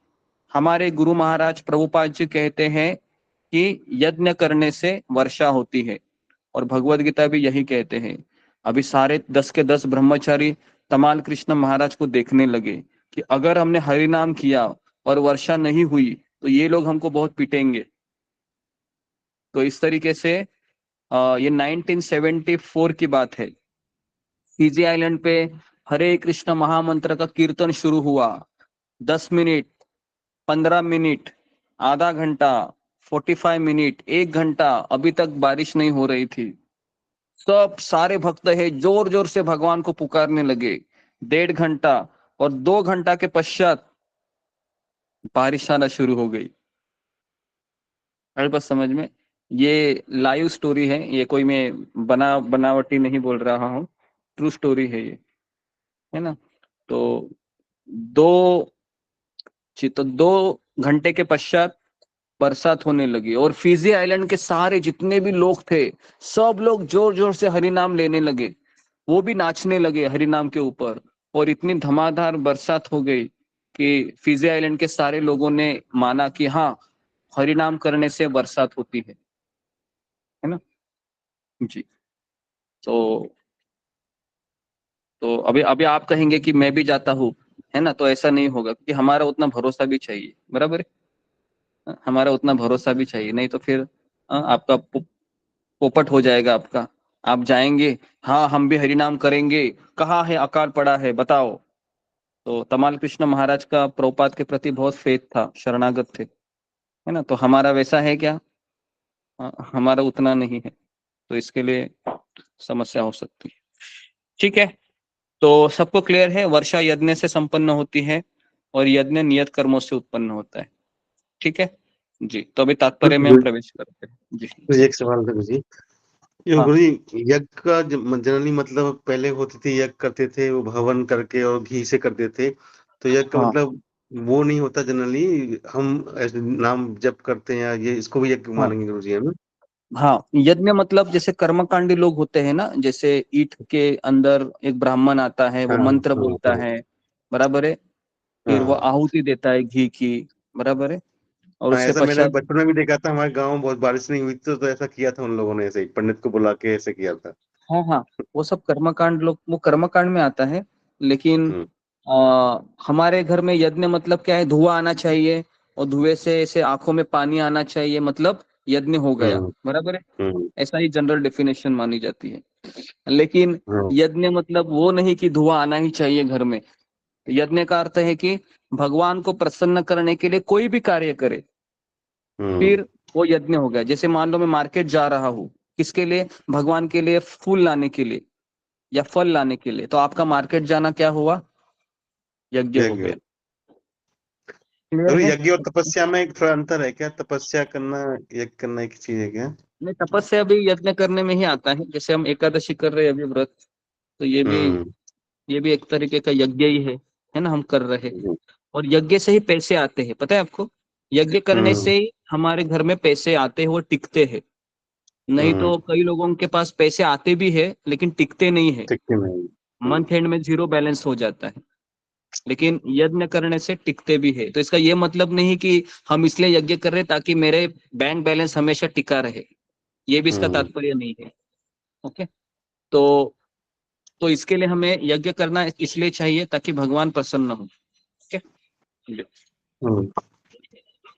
हमारे गुरु महाराज प्रभुपाद जी कहते हैं कि यज्ञ करने से वर्षा होती है, और भगवत गीता भी यही कहते हैं। अभी सारे 10 के 10 ब्रह्मचारी तमाल कृष्ण महाराज को देखने लगे कि अगर हमने हरि नाम किया और वर्षा नहीं हुई तो ये लोग हमको बहुत पीटेंगे। तो इस तरीके से ये 1974 की बात है। फिजी आइलैंड पे हरे कृष्ण महामंत्र का कीर्तन शुरू हुआ। 10 मिनट, 15 मिनट, आधा घंटा, 45 मिनट, 1 घंटा, अभी तक बारिश नहीं हो रही थी। सब सारे भक्त है जोर जोर से भगवान को पुकारने लगे। 1.5 घंटा और 2 घंटा के पश्चात बारिश आना शुरू हो गई। अरे बस समझ में, ये लाइव स्टोरी है, ये कोई मैं बनावटी नहीं बोल रहा हूँ, ट्रू स्टोरी है ये, है ना। तो 2 घंटे के पश्चात बरसात होने लगी और फिजी आइलैंड के सारे जितने भी लोग थे सब लोग जोर जोर से हरि नाम लेने लगे। वो भी नाचने लगे हरि नाम के ऊपर, और इतनी धमाधार बरसात हो गई कि फिजी आइलैंड के सारे लोगों ने माना कि हाँ, हरि नाम करने से बरसात होती है ना जी। तो अभी अभी आप कहेंगे कि मैं भी जाता हूँ, है ना, तो ऐसा नहीं होगा, क्योंकि हमारा उतना भरोसा भी चाहिए, बराबर है। हमारा उतना भरोसा भी चाहिए, नहीं तो फिर आपका पोपट हो जाएगा आपका। आप जाएंगे, हाँ हम भी हरिनाम करेंगे, कहाँ है अकाल पड़ा है बताओ। तो तमाल कृष्ण महाराज का प्रभुपाद के प्रति बहुत फेथ था, शरणागत थे, है ना। तो हमारा वैसा है क्या? हमारा उतना नहीं है, तो इसके लिए समस्या हो सकती है। ठीक है, तो सबको क्लियर है, वर्षा यज्ञ से संपन्न होती है और यज्ञ नियत कर्मों से उत्पन्न होता है। ठीक है जी, तो अभी तात्पर्य में हम प्रवेश करते हैं जी। तो एक सवाल था गुरुजी, ये हाँ। गुरुजी यज्ञ का जनरली मतलब पहले होते थे यज्ञ करते थे वो हवन करके और घी से करते थे, तो यज्ञ का हाँ। मतलब वो नहीं होता जनरली, हम ऐसे नाम जप करते हैं, ये इसको भी यज्ञ हाँ। मानेंगे गुरुजी हम? हाँ, यज्ञ मतलब जैसे कर्मकांडी लोग होते हैं ना, जैसे ईट के अंदर एक ब्राह्मण आता है, वो हाँ मंत्र हाँ बोलता है, बराबर है, फिर वो हाँ आहुति देता है घी की, बराबर है, और हाँ, उसके ऐसा मैंने पश्चात बचपन में भी देखा था, हमारे गांव में बहुत बारिश नहीं हुई थी तो ऐसा किया था उन लोगों ने, ऐसे ही पंडित को बुला के ऐसे किया था। हाँ हाँ, वो सब कर्मकांड लोग, वो कर्मकांड में आता है। लेकिन हमारे घर में यज्ञ मतलब क्या है, धुआं आना चाहिए और धुएं से ऐसे आंखों में पानी आना चाहिए, मतलब यज्ञ हो गया, बराबर है। ऐसा ही जनरल डेफिनेशन मानी जाती है। लेकिन यज्ञ मतलब वो नहीं कि धुआं आना ही चाहिए घर में। यज्ञ का अर्थ है कि भगवान को प्रसन्न करने के लिए कोई भी कार्य करे, फिर वो यज्ञ हो गया। जैसे मान लो मैं मार्केट जा रहा हूँ, किसके लिए? भगवान के लिए, फूल लाने के लिए या फल लाने के लिए, तो आपका मार्केट जाना क्या हुआ? यज्ञ हो गया। क्लियर तो है? यज्ञ और तपस्या में एक थोड़ा अंतर है क्या? तपस्या करना यज्ञ करना एक चीज है क्या? नहीं, तपस्या भी यज्ञ करने में ही आता है। जैसे हम एकादशी कर रहे हैं अभी व्रत, तो ये भी एक तरीके का यज्ञ ही है ना, हम कर रहे हैं। और यज्ञ से ही पैसे आते हैं, पता है आपको? यज्ञ करने से ही हमारे घर में पैसे आते हैं, वो टिकते हैं। नहीं तो कई लोगों के पास पैसे आते भी है लेकिन टिकते नहीं है, मंथ एंड में 0 बैलेंस हो जाता है। लेकिन यज्ञ करने से टिकते भी है। तो इसका ये मतलब नहीं कि हम इसलिए यज्ञ कर रहे हैं ताकि मेरे बैंक बैलेंस हमेशा टिका रहे, ये भी इसका तात्पर्य नहीं है। ओके, तो इसके लिए हमें यज्ञ करना इसलिए चाहिए ताकि भगवान प्रसन्न हो। ओके,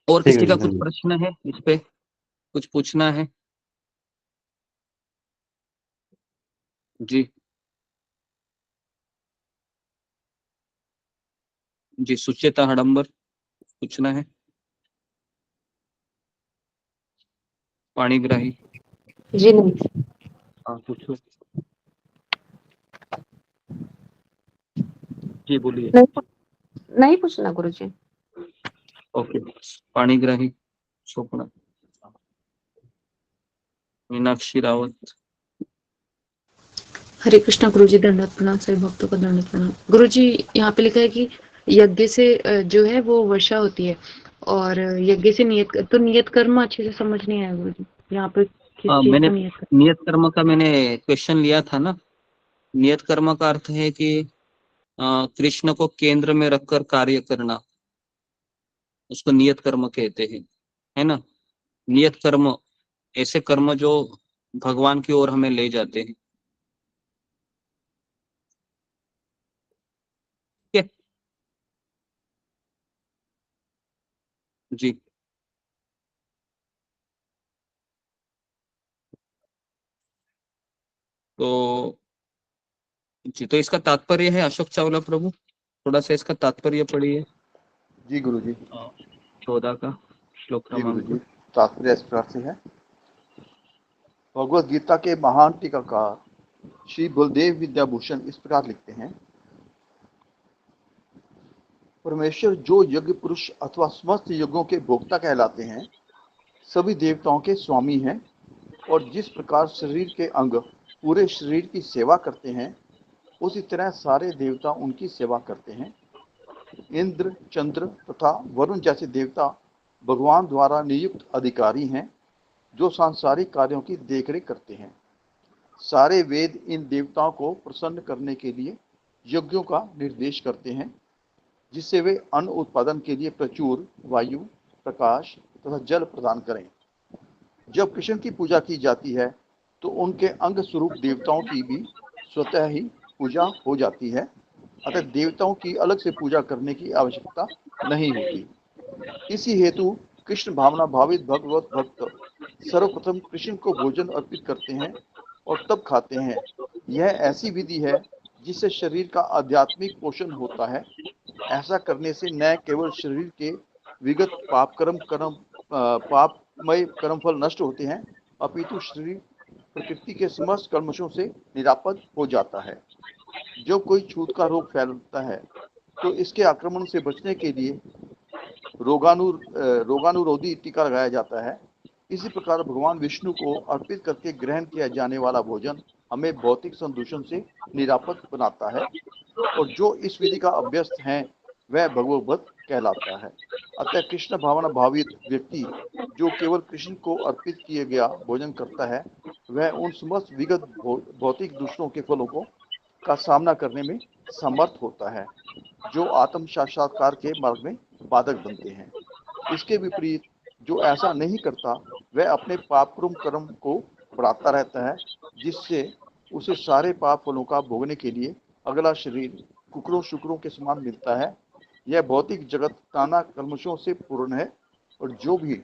और ठीक किसी है का जी, कुछ धन्यवाद। प्रश्न है, इस पे कुछ पूछना है? जी जी, सुचेता हडम्बर, पूछना है? पाणीग्राही, जी नहीं, हाँ पूछो। जी बोलिए। नहीं पूछना गुरुजी। ओके, पाणीग्राही, स्वप्ना, मीनाक्षी रावत, हरे कृष्णा गुरुजी, दंडवत प्रणाम। सभी भक्तों को दंडवत प्रणाम। गुरुजी, यहाँ पे लिखा है कि यज्ञ से जो है वो वर्षा होती है, और यज्ञ से नियत कर्म अच्छे से समझ नहीं आया गुरुजी, यहाँ पे किस चीज मैंने का नियत कर्म? नियत कर्म का मैंने क्वेश्चन लिया था ना। नियत कर्म का अर्थ है कि कृष्ण को केंद्र में रखकर कार्य करना, उसको नियत कर्म कहते हैं, है ना। नियत कर्म ऐसे कर्म जो भगवान की ओर हमें ले जाते हैं। ठीक है जी। तो जी, तो इसका तात्पर्य है अशोक चावला प्रभु, थोड़ा सा इसका तात्पर्य पढ़िए। जी गुरुजी। 14 का श्लोक जी क्रमांक। गुरुजी, तात्पर्य इस प्रकार से है। भगवत गीता के महान टीकाकार श्री बलदेव विद्याभूषण इस प्रकार लिखते हैं, परमेश्वर जो यज्ञ पुरुष अथवा समस्त यज्ञों के भोक्ता कहलाते हैं, सभी देवताओं के स्वामी हैं, और जिस प्रकार शरीर के अंग पूरे शरीर की सेवा करते हैं, उसी तरह सारे देवता उनकी सेवा करते हैं। इंद्र, चंद्र तथा वरुण जैसे देवता भगवान द्वारा नियुक्त अधिकारी हैं, जो सांसारिक कार्यों की देखरेख करते हैं। सारे वेद इन देवताओं को प्रसन्न करने के लिए यज्ञों का निर्देश करते हैं, जिससे वे अन्न उत्पादन के लिए प्रचुर वायु, प्रकाश तथा जल प्रदान करें। जब कृष्ण की पूजा की जाती है तो उनके अंग स्वरूप देवताओं की भी स्वतः ही पूजा हो जाती है, अतः देवताओं की अलग से पूजा करने की आवश्यकता नहीं होती। इसी हेतु कृष्ण भावना भावित भगवत भक्त सर्वप्रथम कृष्ण को भोजन अर्पित करते हैं और तब खाते हैं। यह ऐसी विधि है जिससे शरीर का आध्यात्मिक पोषण होता है। ऐसा करने से न केवल शरीर के विगत पापमय कर्मफल नष्ट होते हैं, अपितु शरीर प्रकृति के समस्त कल्मशों से निरापद हो जाता है। जब कोई छूत का रोग फैलता है तो इसके आक्रमण से बचने के लिए रोगानुरोधी टीका लगाया जाता है। इसी प्रकार भगवान विष्णु को अर्पित करके ग्रहण किया जाने वाला भोजन हमें भौतिक संदूषण से निरापद बनाता है, और जो इस विधि का अभ्यस्त है वह भगवत कहलाता है। अतः कृष्ण भावना भावित व्यक्ति जो केवल कृष्ण को अर्पित किए गया भोजन करता है, वह उन समस्त विगत भौतिक दूसरों के फलों का सामना करने में समर्थ होता है, जो आत्म साक्षात्कार के मार्ग में बाधक बनते हैं। इसके विपरीत जो ऐसा नहीं करता, वह अपने पापपूर्ण कर्म को बढ़ाता रहता है, जिससे उसे सारे पाप फलों का भोगने के लिए अगला शरीर कुकरों शुक्रों के समान मिलता है। यह भौतिक जगत नाना कल्मशों से पूर्ण है, और जो भी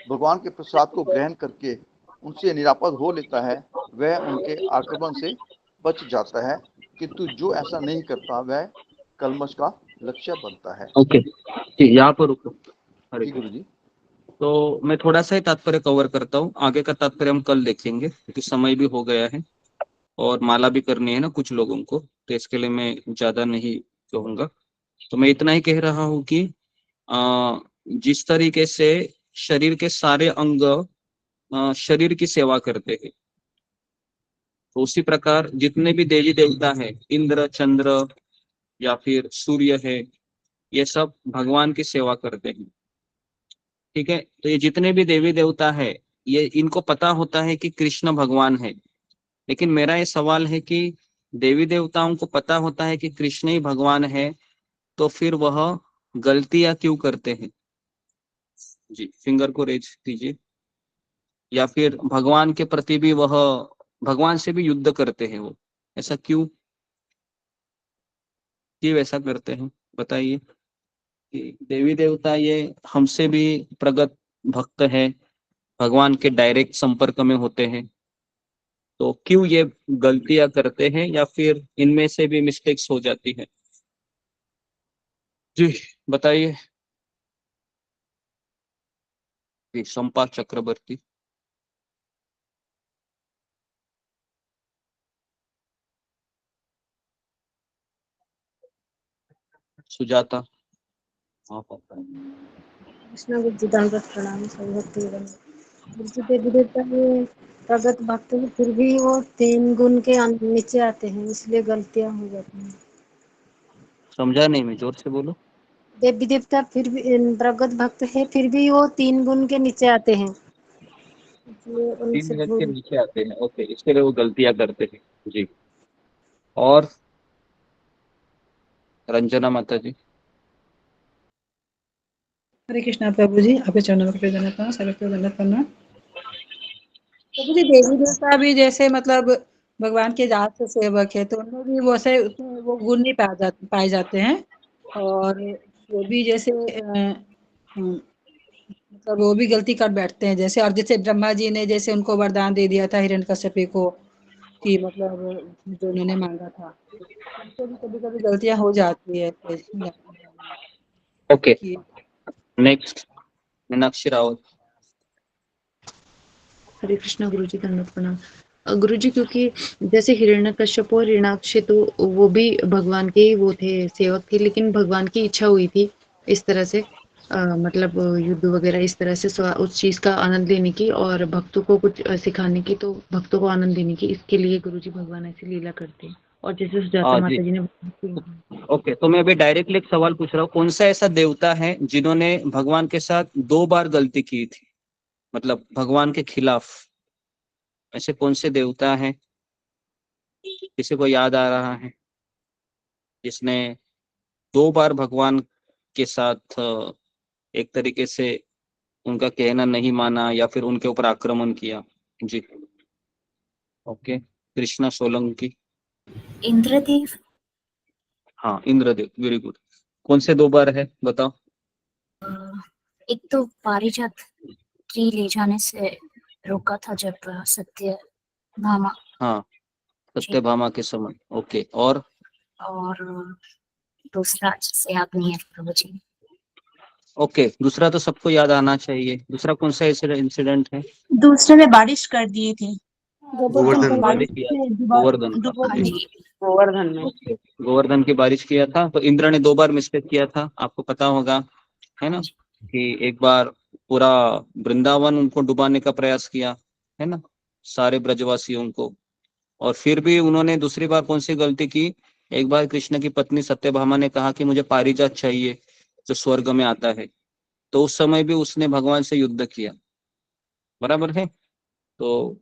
भगवान के प्रसाद को ग्रहण करके उनसे निरापद हो लेता है, वह उनके आक्रमण से बच जाता है, किंतु जो ऐसा नहीं करता वह कल्मश का लक्ष्य बनता है। ओके, यहाँ पर रुको। हरे गुरु जी। तो मैं थोड़ा सा ही तात्पर्य कवर करता हूँ, आगे का तात्पर्य हम कल देखेंगे क्योंकि समय भी हो गया है और माला भी करनी है ना कुछ लोगों को, तो इसके लिए मैं ज्यादा नहीं कहूंगा। तो मैं इतना ही कह रहा हूँ कि जिस तरीके से शरीर के सारे अंग शरीर की सेवा करते हैं, तो उसी प्रकार जितने भी देवी देवता हैं, इंद्र, चंद्र या फिर सूर्य है, ये सब भगवान की सेवा करते हैं। ठीक है, तो ये जितने भी देवी देवता है, ये इनको पता होता है कि कृष्ण भगवान है, लेकिन मेरा ये सवाल है कि देवी देवताओं को पता होता है कि कृष्ण ही भगवान है, तो फिर वह गलतियां क्यों करते हैं? जी, फिंगर को रेज कीजिए। या फिर भगवान के प्रति भी वह भगवान से भी युद्ध करते हैं, वो ऐसा क्यों ऐसा करते हैं बताइए। कि देवी देवता ये हमसे भी प्रगत भक्त है, भगवान के डायरेक्ट संपर्क में होते हैं, तो क्यों ये गलतियां करते हैं, या फिर इनमें से भी मिस्टेक्स हो जाती है? जी बताइए। जी, संपा चक्रवर्ती। सुजाता। हाँ पता है। कृष्ण गुरु जी, दंडवत प्रणाम। सभी भक्तों को गुरु जी, देवी देवता ये प्रगत भक्त हैं, फिर भी वो 3 गुण के नीचे आते हैं, इसलिए गलतियां हो जाती हैं। समझा नहीं, मैं जोर से बोलो। देवी देवता फिर भी प्रगत भक्त है, फिर भी वो 3 गुण के नीचे आते हैं, इसलिए 3 उनसे मिनट के भूल। नीचे आते हैं, ओके, इसके लिए वो गलतियां करते हैं जी। और रंजना माता जी। हरे कृष्णा प्रभु जी, आपके चरणों में कृपया दंडवत प्रणाम, सभी को दंडवत प्रणाम। प्रभु जी, देवी देवता भी जैसे मतलब भगवान के जात से सेवक है, तो उनमें भी वैसे उतने वो गुण नहीं पाए जाते हैं, और वो भी जैसे मतलब वो भी गलती कर बैठते हैं, जैसे और जैसे ब्रह्मा जी ने जैसे उनको वरदान दे दिया था हिरण्यकश्यप को, कि मतलब जो उन्होंने मांगा था, उनसे भी कभी कभी गलतियां हो जाती है ऐसे। Okay, next Meenakshi Rawat. हरे कृष्णा गुरुजी, दंडवत प्रणाम। गुरुजी, क्योंकि जैसे हिरण्यकश्यप और हिरण्याक्ष तो वो भी भगवान के ही वो थे, सेवक थे, लेकिन भगवान की इच्छा हुई थी इस तरह से मतलब युद्ध वगैरह इस तरह से उस चीज का आनंद लेने की और भक्तों को कुछ सिखाने की, तो भक्तों को आनंद देने की, इसके लिए गुरुजी भगवान ऐसी लीला करते हैं। और जैसे सुजाता जी, माता जी ने ओके, तो मैं अभी डायरेक्टली एक सवाल पूछ रहा हूँ, कौन सा ऐसा देवता है जिन्होंने भगवान के साथ 2 बार गलती की थी, मतलब भगवान के खिलाफ? ऐसे कौन से देवता हैं, किसी को याद आ रहा है जिसने 2 बार भगवान के साथ एक तरीके से उनका कहना नहीं माना या फिर उनके ऊपर आक्रमण किया? जी, ओके, कृष्णा सोलंकी। इंद्रदेव। हाँ, इंद्रदेव, वेरी गुड। कौन से 2 बार है, बताओ। एक तो पारिजात ट्री ले जाने से रोका था जब सत्य भामा, हाँ, सत्यभामा के समय, ओके, और दूसरा जिसे याद नहीं है प्रभु जी। ओके, दूसरा तो सबको याद आना चाहिए। दूसरा कौन सा इंसिडेंट है? दूसरे में बारिश कर दिए थे, गोवर्धन बारिश किया से था, गोवर्धन का, गोवर्धन में। ओके, गोवर्धन की बारिश किया था। तो इंद्र ने 2 बार मिस्टेक किया था, आपको पता होगा, है ना, कि एक बार पूरा वृंदावन उनको डुबाने का प्रयास किया, है ना, सारे ब्रजवासियों को। और फिर भी उन्होंने दूसरी बार कौन सी गलती की? एक बार कृष्ण की पत्नी सत्यभामा ने कहा कि मुझे पारिजात चाहिए जो स्वर्ग में आता है, तो उस समय भी उसने भगवान से युद्ध किया, बराबर है। तो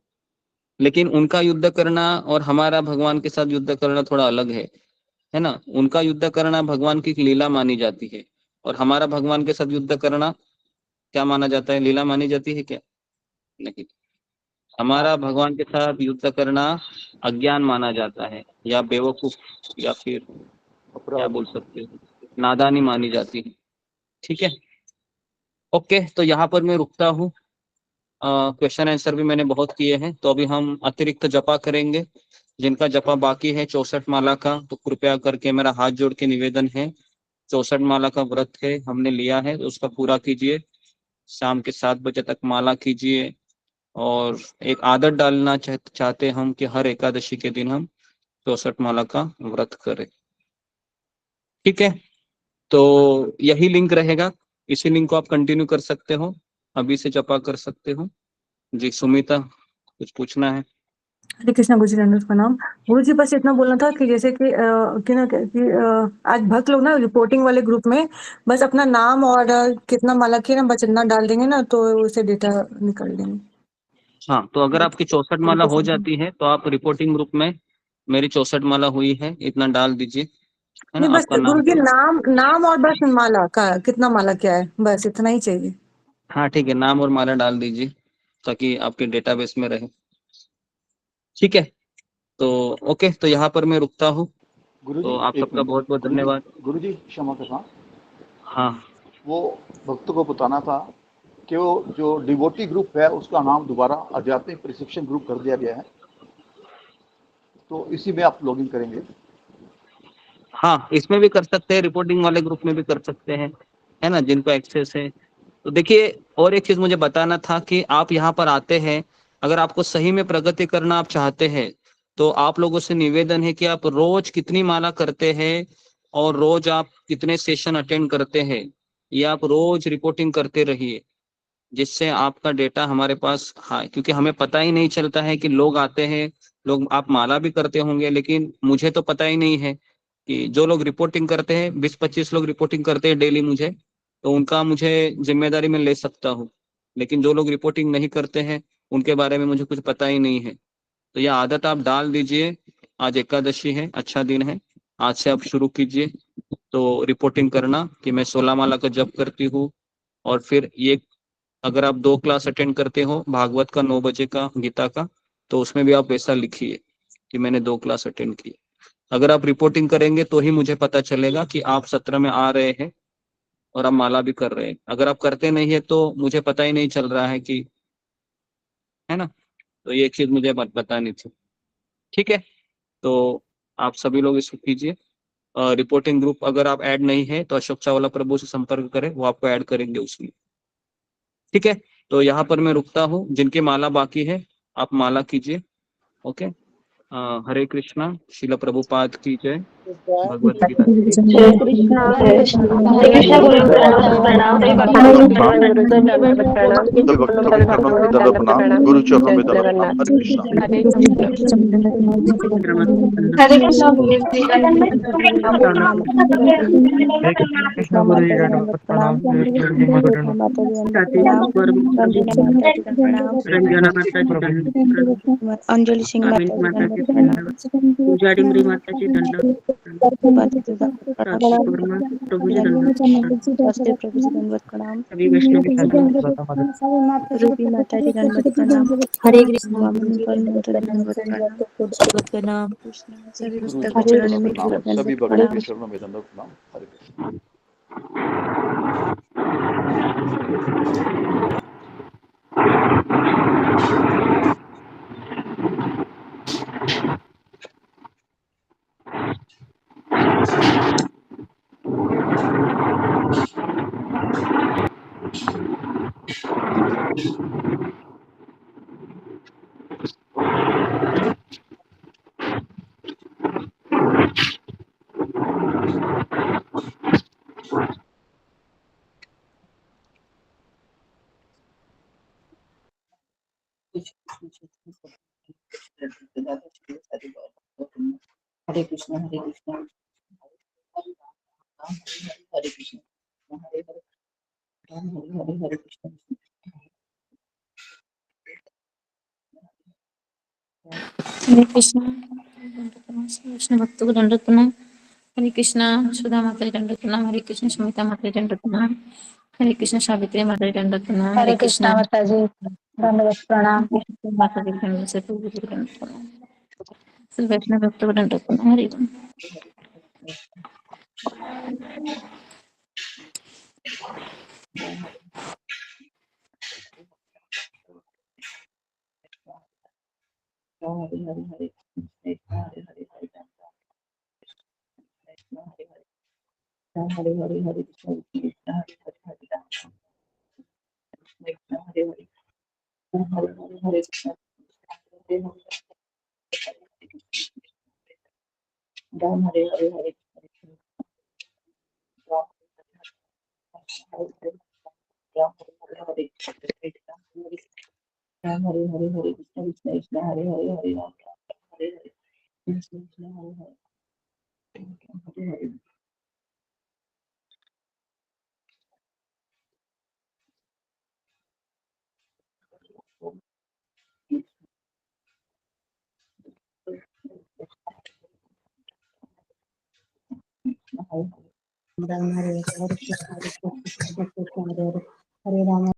लेकिन उनका युद्ध करना और हमारा भगवान के साथ युद्ध करना थोड़ा अलग है ना। उनका युद्ध करना भगवान की एक लीला मानी जाती है, और हमारा भगवान के साथ युद्ध करना क्या माना जाता है? लीला मानी जाती है क्या? नहीं, हमारा भगवान के साथ युद्ध करना अज्ञान माना जाता है, या बेवकूफ, या फिर क्या बोल सकते हो, नादानी मानी जाती है। ठीक है, ओके, तो यहाँ पर मैं रुकता हूँ। क्वेश्चन आंसर भी मैंने बहुत किए हैं, तो अभी हम अतिरिक्त जपा करेंगे। जिनका जपा बाकी है 64 माला का, तो कृपया करके मेरा हाथ जोड़ के निवेदन है, 64 माला का व्रत है, हमने लिया है, तो उसका पूरा कीजिए। शाम के 7 बजे तक माला कीजिए, और एक आदत डालना चाहते हम कि हर एकादशी के दिन हम 64 माला का व्रत करें। ठीक है, तो यही लिंक रहेगा, इसी लिंक को आप कंटिन्यू कर सकते हो, अभी से जपा कर सकते हो। जी, सुमिता, कुछ पूछना है? हरे कृष्णा गुरु जी, दंडवत प्रणाम। गुरु जी, बस इतना बोलना था कि जैसे कि आज भक्त लोग ना रिपोर्टिंग वाले ग्रुप में बस अपना नाम और कितना माला किया ना, बस इतना डाल देंगे ना, तो उसे डेटा निकाल देंगे। हाँ, तो अगर आपकी 64 माला हो जाती है तो आप रिपोर्टिंग ग्रुप में मेरी 64 माला हुई है इतना डाल दीजिए, है ना, नहीं, बस आपका नाम। गुरु जी नाम और बस माला का कितना माला क्या है, बस इतना ही चाहिए। हाँ ठीक है, नाम और माला डाल दीजिए ताकि आपके डेटाबेस में रहे। ठीक है, तो ओके, तो यहाँ पर मैं रुकता हूँ। तो आप सबका बहुत बहुत धन्यवाद। गुरुजी क्षमा करना, हाँ, वो भक्त को बताना था कि वो जो डिवोटी ग्रुप है उसका नाम दोबारा आध्यात्मिक प्रशिक्षण ग्रुप कर दिया गया है, तो इसी में आप लॉगिन करेंगे। हाँ, इसमें भी कर सकते हैं, रिपोर्टिंग वाले ग्रुप में भी कर सकते हैं, है ना, जिनको एक्सेस है। तो देखिए, और एक चीज मुझे बताना था कि आप यहाँ पर आते हैं, अगर आपको सही में प्रगति करना आप चाहते हैं, तो आप लोगों से निवेदन है कि आप रोज कितनी माला करते हैं और रोज आप कितने सेशन अटेंड करते हैं, ये आप रोज रिपोर्टिंग करते रहिए। जिससे आपका डेटा हमारे पास, हाँ, क्योंकि हमें पता ही नहीं चलता है कि लोग आते हैं, लोग, आप माला भी करते होंगे, लेकिन मुझे तो पता ही नहीं है कि जो लोग रिपोर्टिंग करते हैं, 20-25 लोग रिपोर्टिंग करते हैं डेली मुझे, तो उनका मुझे जिम्मेदारी मैं ले सकता हूँ, लेकिन जो लोग रिपोर्टिंग नहीं करते हैं उनके बारे में मुझे कुछ पता ही नहीं है। तो यह आदत आप डाल दीजिए। आज एकादशी है, अच्छा दिन है, आज से आप शुरू कीजिए तो रिपोर्टिंग करना कि मैं 16 माला का जप करती हूँ। और फिर ये, अगर आप 2 क्लास अटेंड करते हो भागवत का 9 बजे का, गीता का, तो उसमें भी आप ऐसा लिखिए कि मैंने 2 क्लास अटेंड की। अगर आप रिपोर्टिंग करेंगे तो ही मुझे पता चलेगा कि आप सत्र में आ रहे हैं और आप माला भी कर रहे हैं। अगर आप करते नहीं है तो मुझे पता ही नहीं चल रहा है कि, है ना। तो ये चीज मुझे बतानी थी। ठीक है, तो आप सभी लोग इसको कीजिए। रिपोर्टिंग ग्रुप अगर आप ऐड नहीं है तो अशोक चावला प्रभु से संपर्क करें, वो आपको ऐड करेंगे उसमें। ठीक है, तो यहाँ पर मैं रुकता हूँ। जिनकी माला बाकी है आप माला कीजिए। ओके, हरे कृष्णा। शिला प्रभुपाद की जय। भगवत गीता की जय। जय कृष्णा हरे कृष्णा गुरु प्रणाम हरे दंडवत प्रणाम दल भक्तों के चरणों में दंडवत प्रणाम, गुरु चरणों में दंडवत प्रणाम। हरे कृष्णा। हरे कृष्णा गुरु जी कृष्ण गुरु जी दंडवत प्रणाम, गुरु जी माता रंजना माता जी दंडवत, अंजलि सिंह कामिनी माता जी दंडवत, पूजा डिमरी माता जी दंडवत, सात्विक वर्मा प्रभु जी दंडवत, प्रभु जी दंडवत प्रणाम, सभी वैष्णव के दंडवत। रूपी माता जी दंडवत प्रणाम, हरे कृष्ण गुरु वामन जी पर दंडवत माता जी प्रणाम, दंडवत प्रणाम, दंडवत प्रणाम। सभी गुरु भक्तों के चरणों चरणों में में प्रणाम, दंडवत सभी भक्तों प्रणाम। के चरणों में दंडवत प्रणाम। हरे कृष्णा। हरे कृष्णा हरे कृष्णा हरे कृष्णा हरे हरे हरे हरे कृष्णा। हरे कृष्णा कृष्ण भक्तों को दंडवत प्रणाम। हरे कृष्णा सुधा माता जी दंडवत प्रणाम। हरे कृष्ण सुमिता माता जी दंडवत प्रणाम। हरे कृष्ण सावित्री माता जी दंडवत प्रणाम। हरे हरे कृष्णा कृष्णा माता जी दंडवत प्रणाम। माता जी दंडवत से प्रभु जी दंडवत प्रणाम। सब वैष्णव भक्तों को दंडवत प्रणाम। हरे राम। हरे हरे हरे कृष्णा हरे हरे हरे राम हरे हरे हरे कृष्णा कृष्णा हरे हरे हरे राम कृष्णा हरे हरे हरे हरे हरे कृष्णा हरे हरे राम हरे हरे हरे राम हरे हरे राम हरे हरे हरे कृष्णा कृष्णा कृष्णा हरे हरे हरे राम हरे हरे कृष्ण कृष्ण हरे हरे हरे हरे राम हरे हरे हरे कृष्ण कृष्ण कृष्ण हरे हरे हरे राम